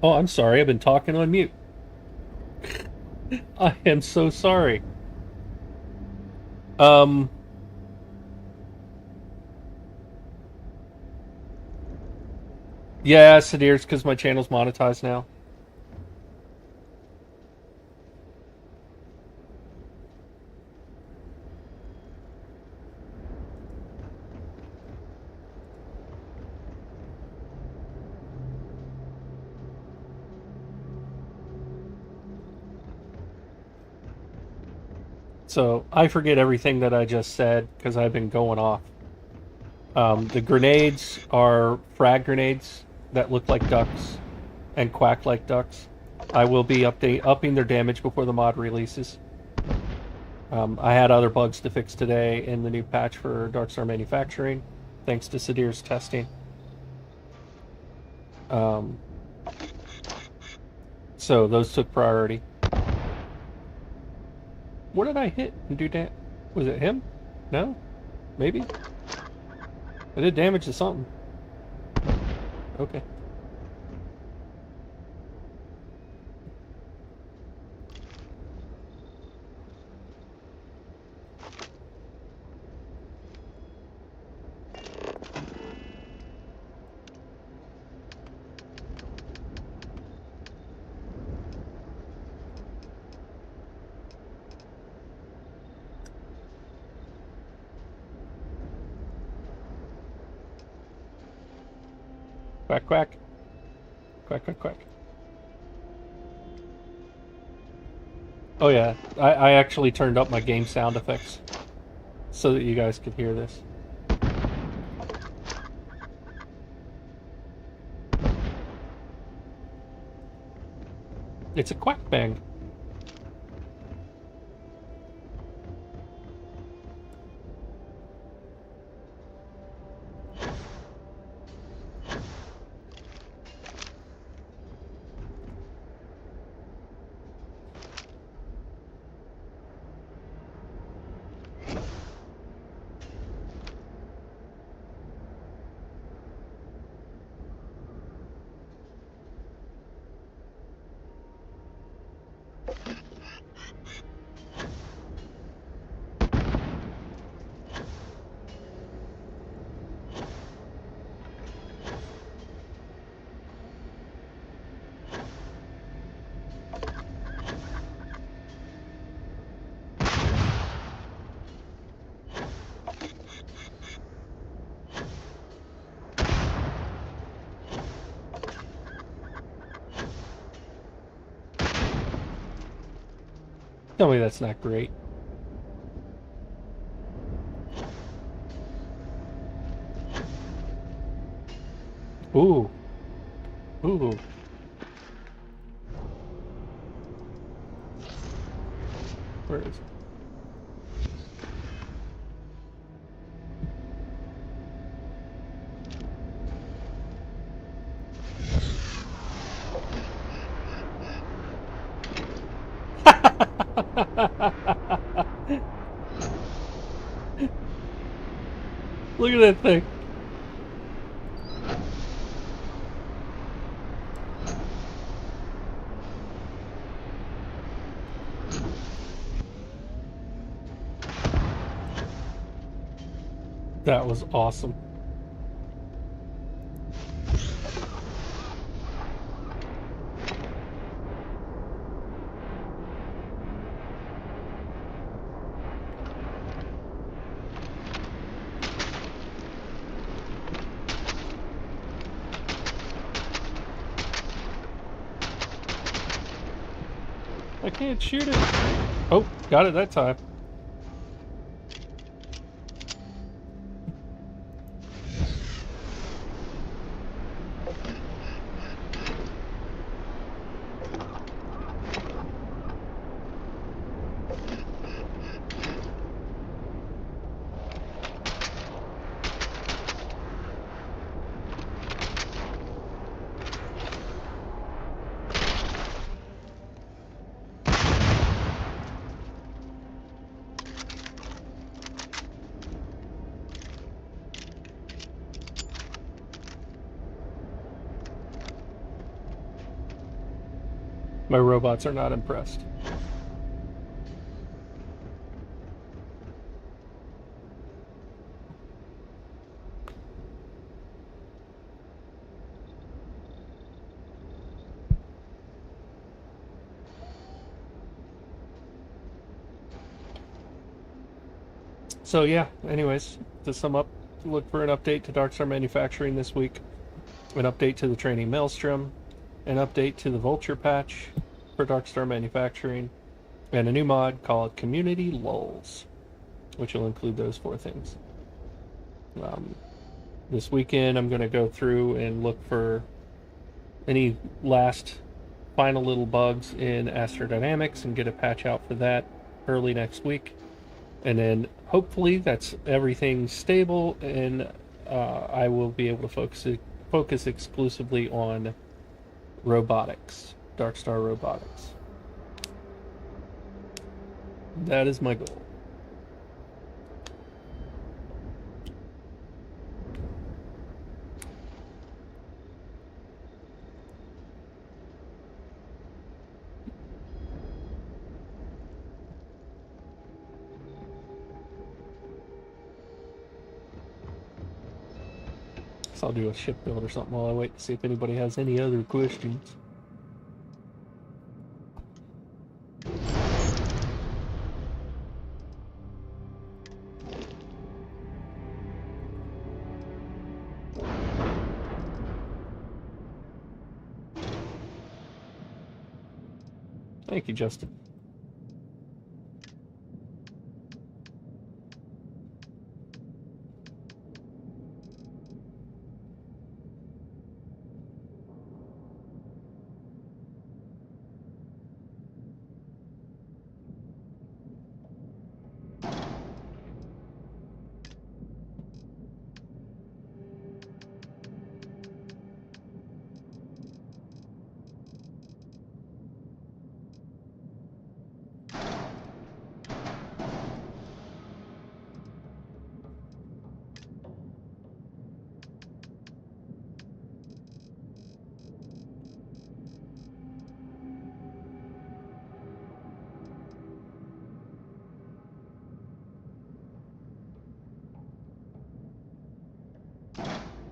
Oh, I'm sorry. I've been talking on mute. I am so sorry. Um, yeah, Sadir's because my channel's monetized now. So I forget everything that I just said because I've been going off. The grenades are frag grenades that look like ducks and quack like ducks. I will be upping their damage before the mod releases. I had other bugs to fix today in the new patch for Darkstar Manufacturing, thanks to Sadir's testing. So those took priority. What did I hit and do that? Was it him? No? Maybe? I did damage to something. Okay. Quack, quack. Quack, quack, quack. Oh yeah, I actually turned up my game sound effects so that you guys could hear this. It's a quack bang. Tell me that's not great. Ooh. Ooh. Where is it? Look at that thing. That was awesome. I can't shoot it. Oh, got it that time. My robots are not impressed. So yeah, anyways, to sum up, look for an update to Darkstar Manufacturing this week, an update to the Training Maelstrom, an update to the Vulture patch for Darkstar Manufacturing, and a new mod called Community Lulls, which will include those four things. This weekend, I'm going to go through and look for any last final little bugs in Astrodynamics and get a patch out for that early next week. And then hopefully that's everything stable, and I will be able to focus exclusively on robotics, Darkstar robotics. That is my goal. So I'll do a ship build or something while I wait to see if anybody has any other questions. Thank you, Justin.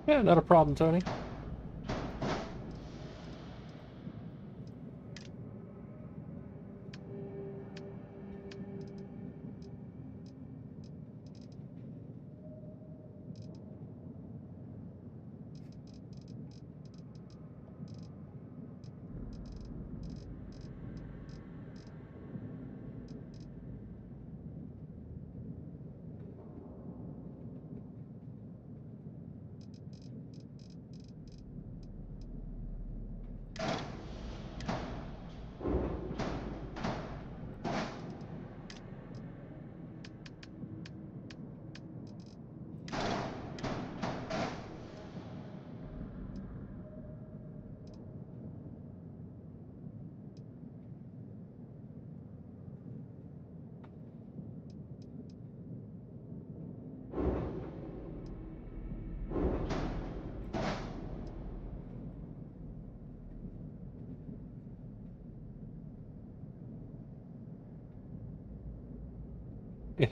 Yeah, not a problem, Tony.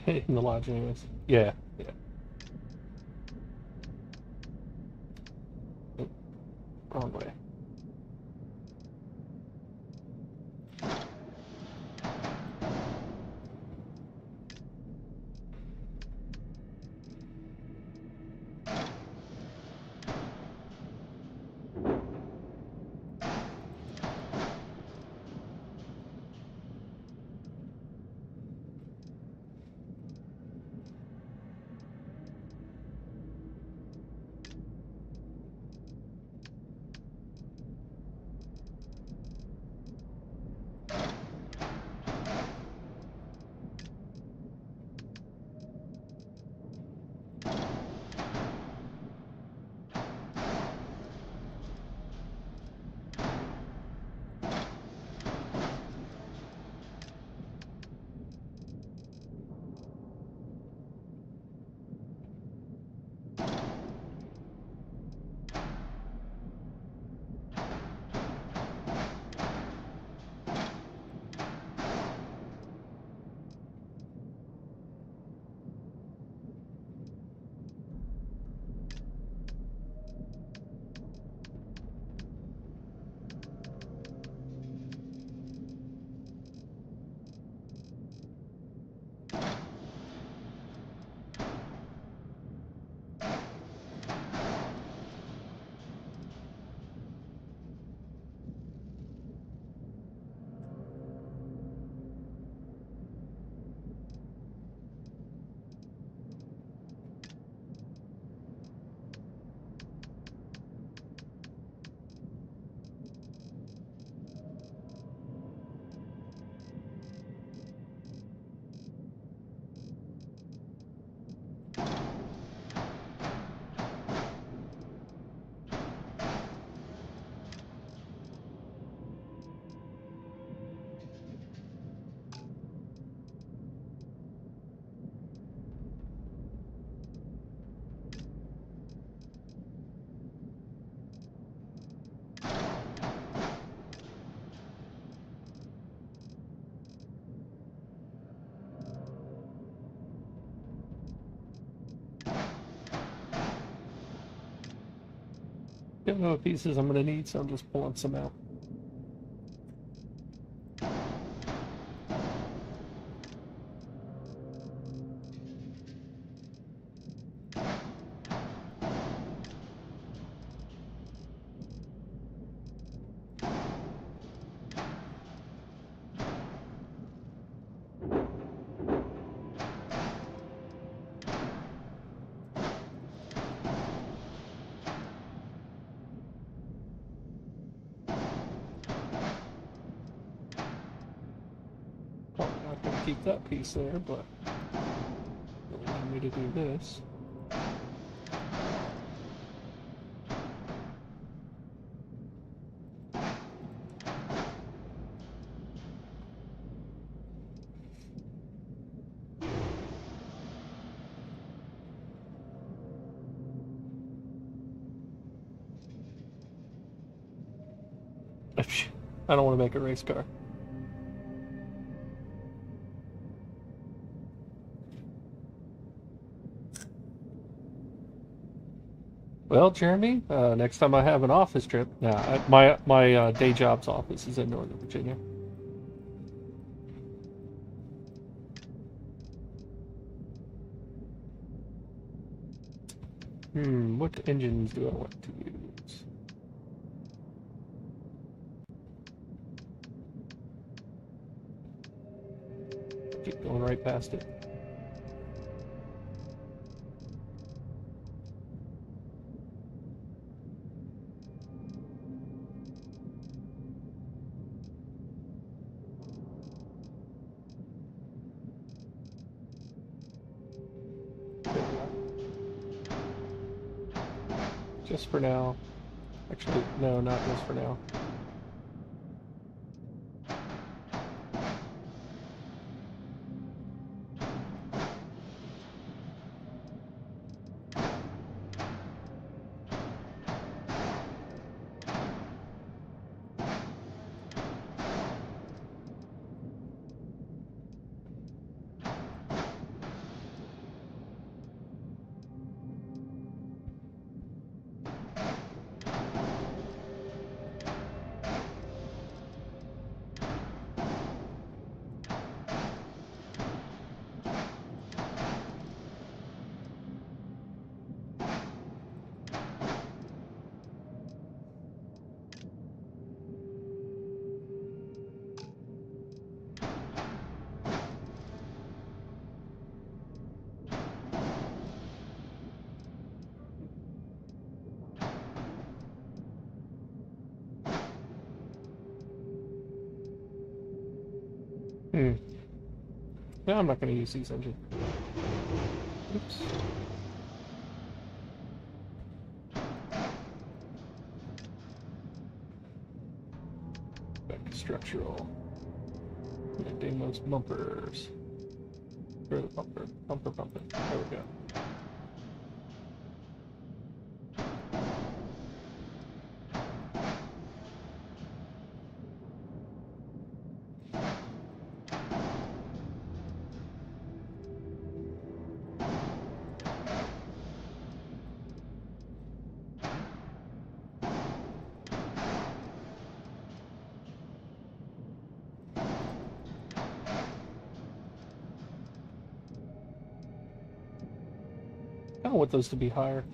In the lodge, anyways. Yeah, yeah. Oh, wrong way. Don't know what pieces I'm gonna need, so I'm just pulling some out. Probably not gonna keep that piece there, but it'll allow me to do this. I don't want to make a race car. Well, Jeremy, next time I have an office trip, my day job's office is in Northern Virginia. What engines do I want to use? Keep going right past it. There we are. Just for now. Actually, no, not just for now. No, I'm not going to use these engines. Oops. Back to structural. Connecting those bumpers. Or the bumper. Bumper. There we go. I don't want those to be higher.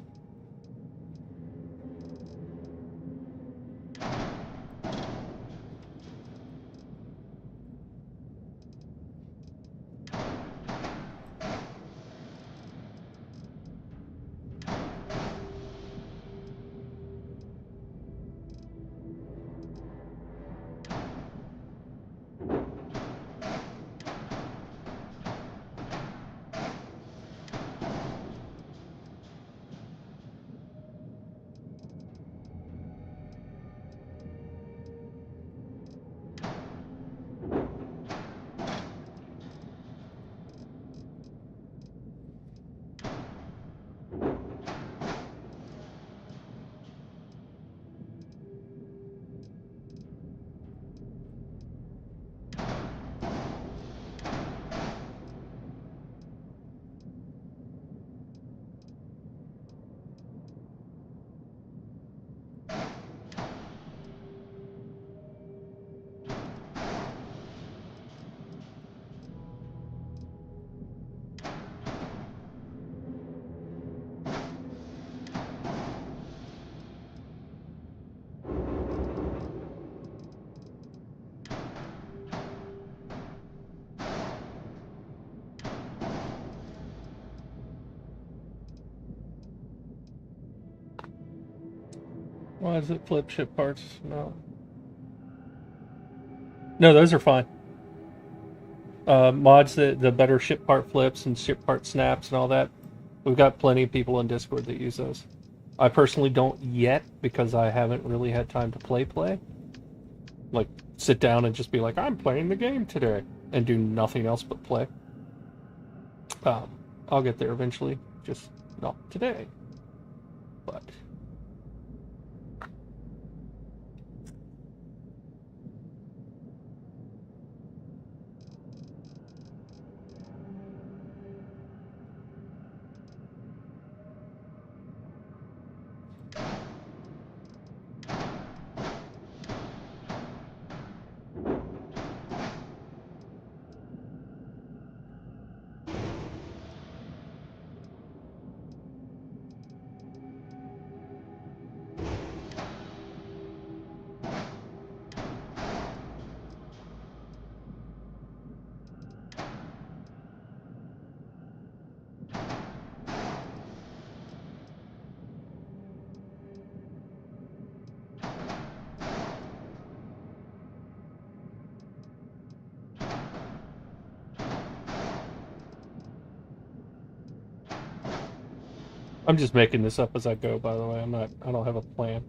Why does it flip ship parts? No. No, those are fine. Mods the better ship part flips and ship part snaps and all that. We've got plenty of people in Discord that use those. I personally don't yet because I haven't really had time to play. Like, sit down and just be like, I'm playing the game today, and do nothing else but play. I'll get there eventually, just not today. But I'm just making this up as I go, by the way. I don't have a plan.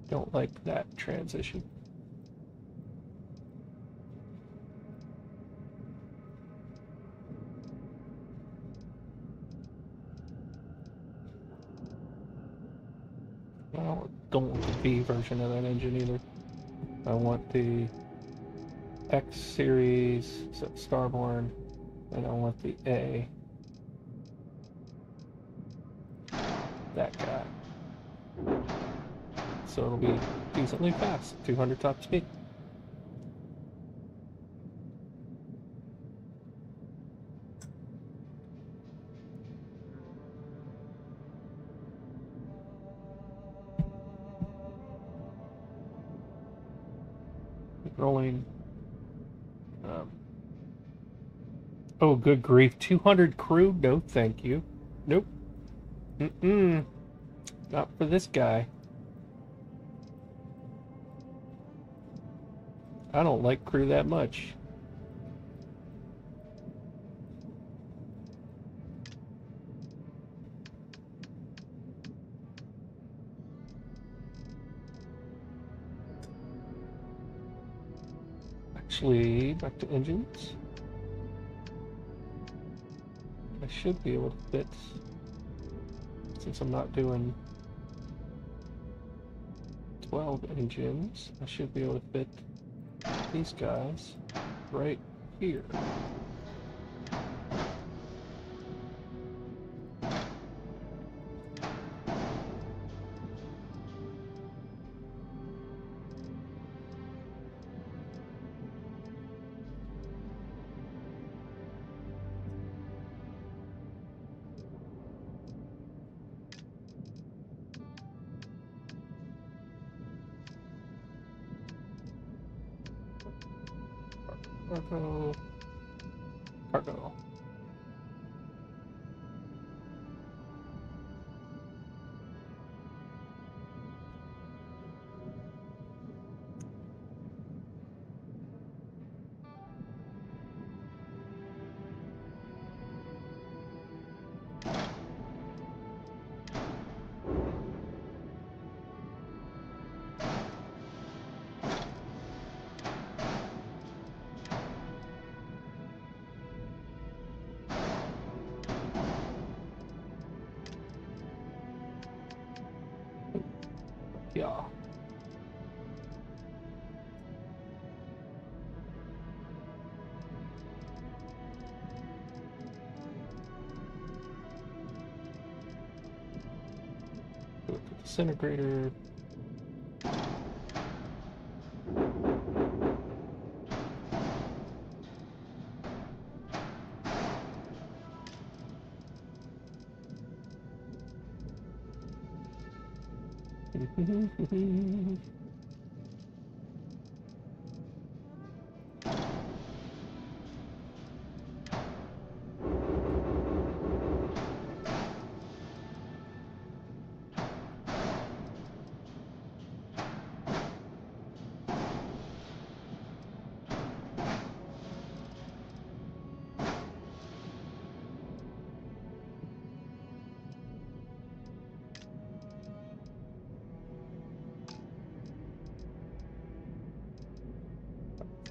Don't like that transition. I don't want the B version of that engine either. I want the X series, so Starborn, and I want the A. That guy. So it'll be decently fast, 200 top speed. Rolling. Oh, good grief. 200 crew? No, thank you. Nope. Mm-mm. Not for this guy. I don't like crew that much. Actually, back to engines. I should be able to fit, since I'm not doing 12 engines, I should be able to fit these guys right here. Cargo. Cargo. Yeah. Go to the disintegrator.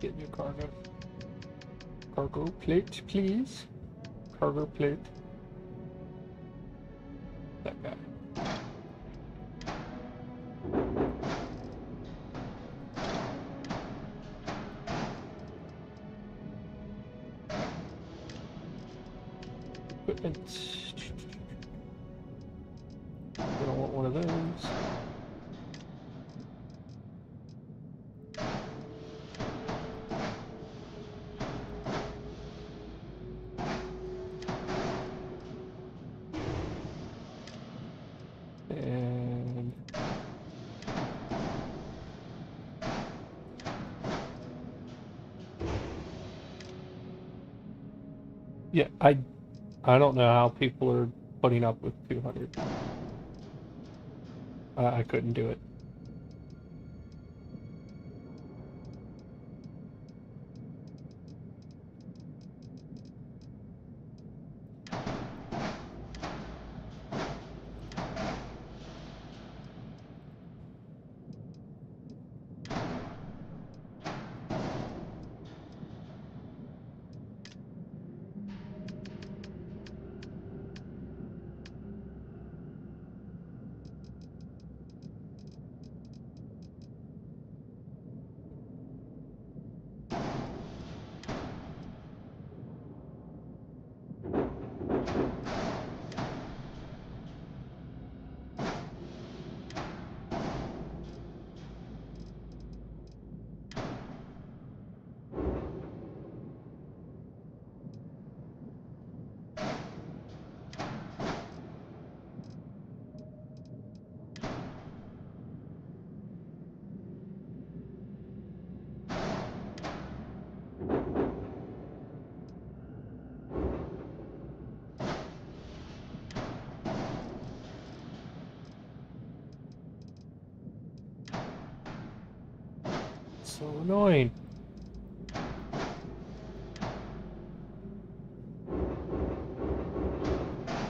Get me a cargo. Cargo plate, please. Cargo plate. That guy. Equipment. We don't want one of those. And yeah, I don't know how people are putting up with 200. I couldn't do it. So annoying.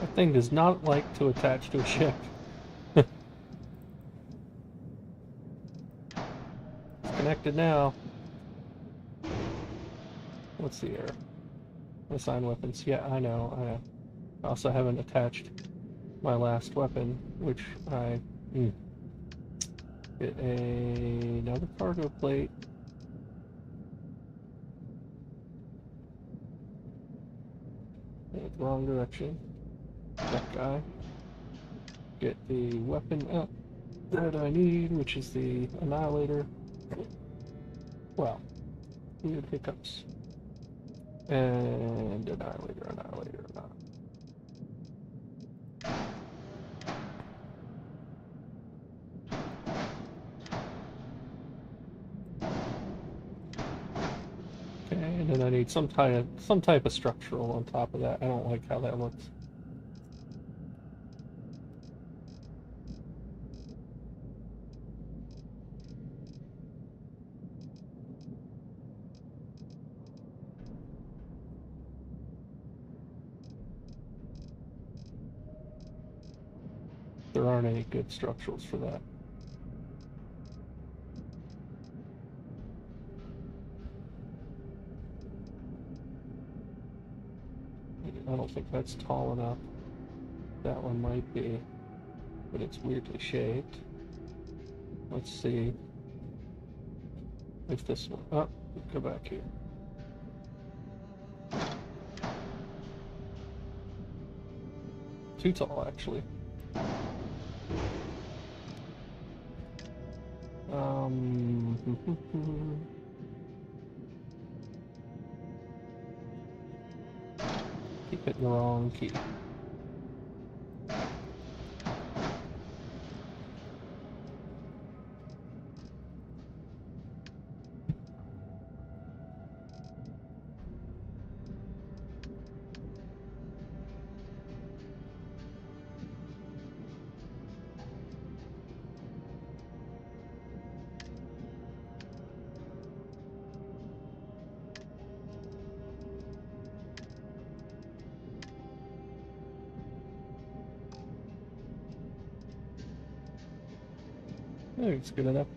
That thing does not like to attach to a ship. It's connected now. What's the error? Assign weapons. Yeah, I know. I also haven't attached my last weapon, which I get another cargo plate. Wrong direction. That guy. Get the weapon up that I need, which is the Annihilator. Well, weird hiccups. And Annihilator. Okay, and then I need some type of structural on top of that. I don't like how that looks. There aren't any good structurals for that. I don't think that's tall enough. That one might be, but it's weirdly shaped. Let's see if this one. Oh, go back here. Too tall, actually. Keep hitting the wrong key. I think it's good enough.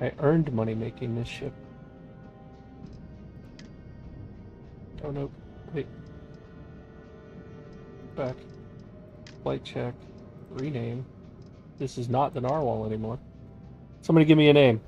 I earned money making this ship. Oh no, wait. Back. Flight check. Rename. This is not the narwhal anymore. Somebody give me a name.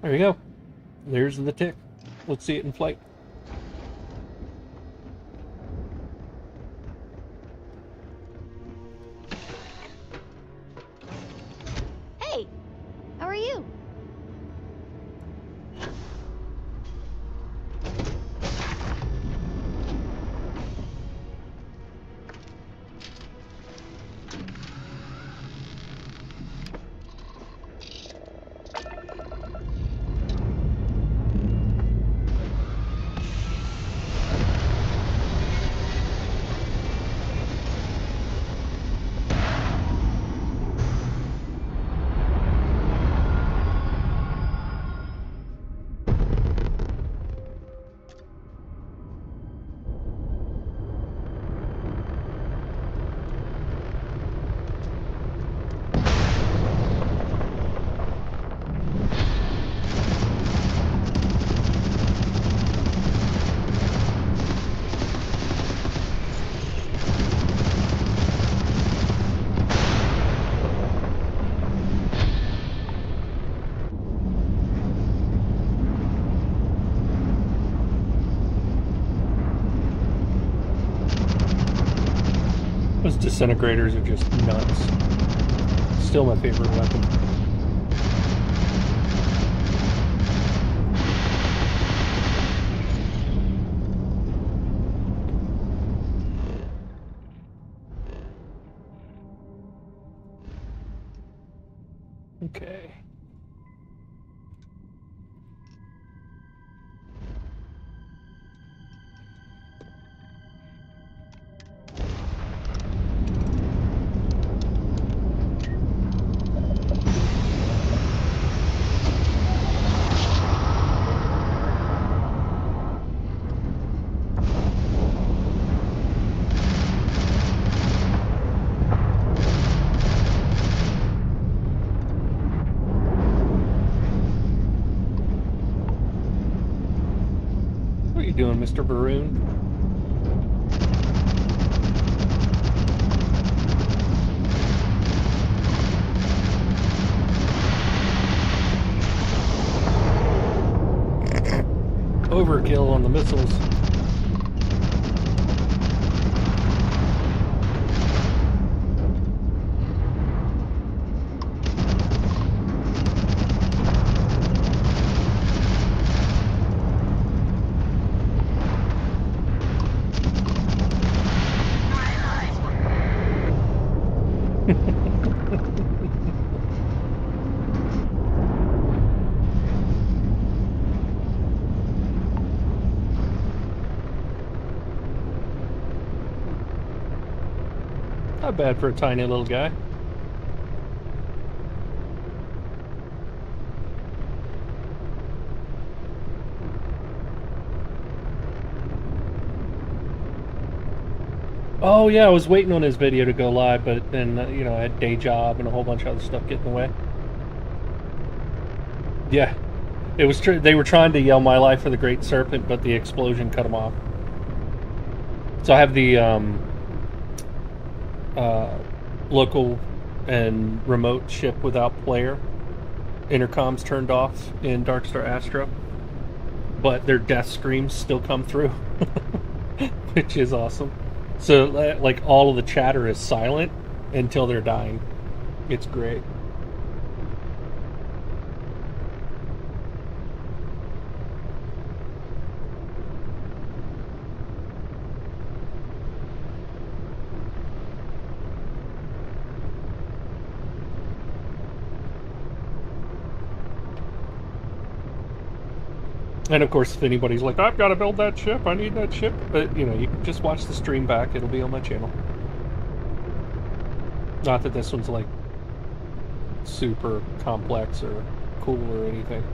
There you go. There's the tick. Let's see it in flight. Hey, how are you? Those disintegrators are just nuts. Still my favorite weapon. Okay. What are you doing, Mr. Varun? Overkill on the missiles. Not bad for a tiny little guy. Oh yeah, I was waiting on his video to go live, but then you know I had day job and a whole bunch of other stuff getting in the way. Yeah, it was. They were trying to yell "My Life for the Great Serpent," but the explosion cut them off. So I have the local and remote ship without player, intercoms turned off in Darkstar Astra, but their death screams still come through, which is awesome. So, like, all of the chatter is silent until they're dying. It's great. And of course, if anybody's like, I've got to build that ship, I need that ship, but you know, you can just watch the stream back, it'll be on my channel. Not that this one's like super complex or cool or anything.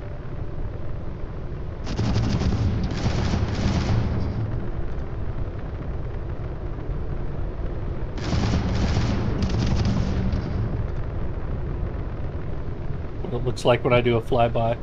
What it looks like when I do a flyby.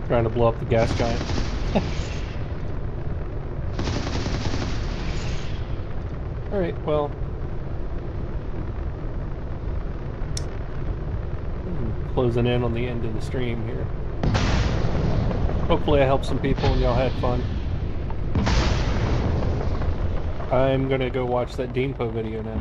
Trying to blow up the gas giant. Alright, well. Closing in on the end of the stream here. Hopefully I helped some people and y'all had fun. I'm gonna go watch that Deanpo video now.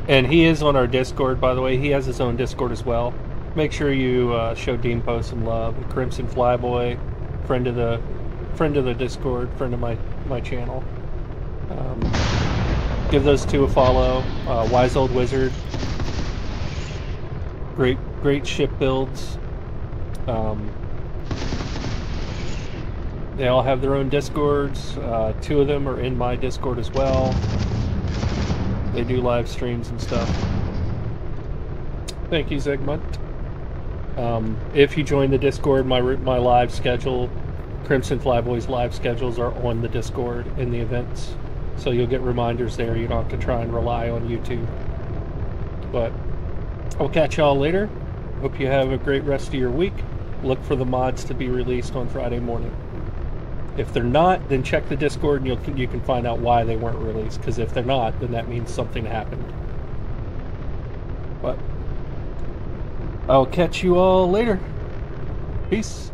And he is on our Discord, by the way. He has his own Discord as well. Make sure you show Deanpo some love. Crimson Flyboy, friend of the Discord, friend of my channel. Give those two a follow. Wise Old Wizard, great ship builds. They all have their own Discords. Two of them are in my Discord as well. They do live streams and stuff. Thank you, Zygmunt. If you join the Discord, my live schedule, Crimson Flyboy's live schedules are on the Discord in the events. So you'll get reminders there. You don't have to try and rely on YouTube. But I'll catch y'all later. Hope you have a great rest of your week. Look for the mods to be released on Friday morning. If they're not, then check the Discord and you can find out why they weren't released. Because if they're not, then that means something happened. But I'll catch you all later. Peace.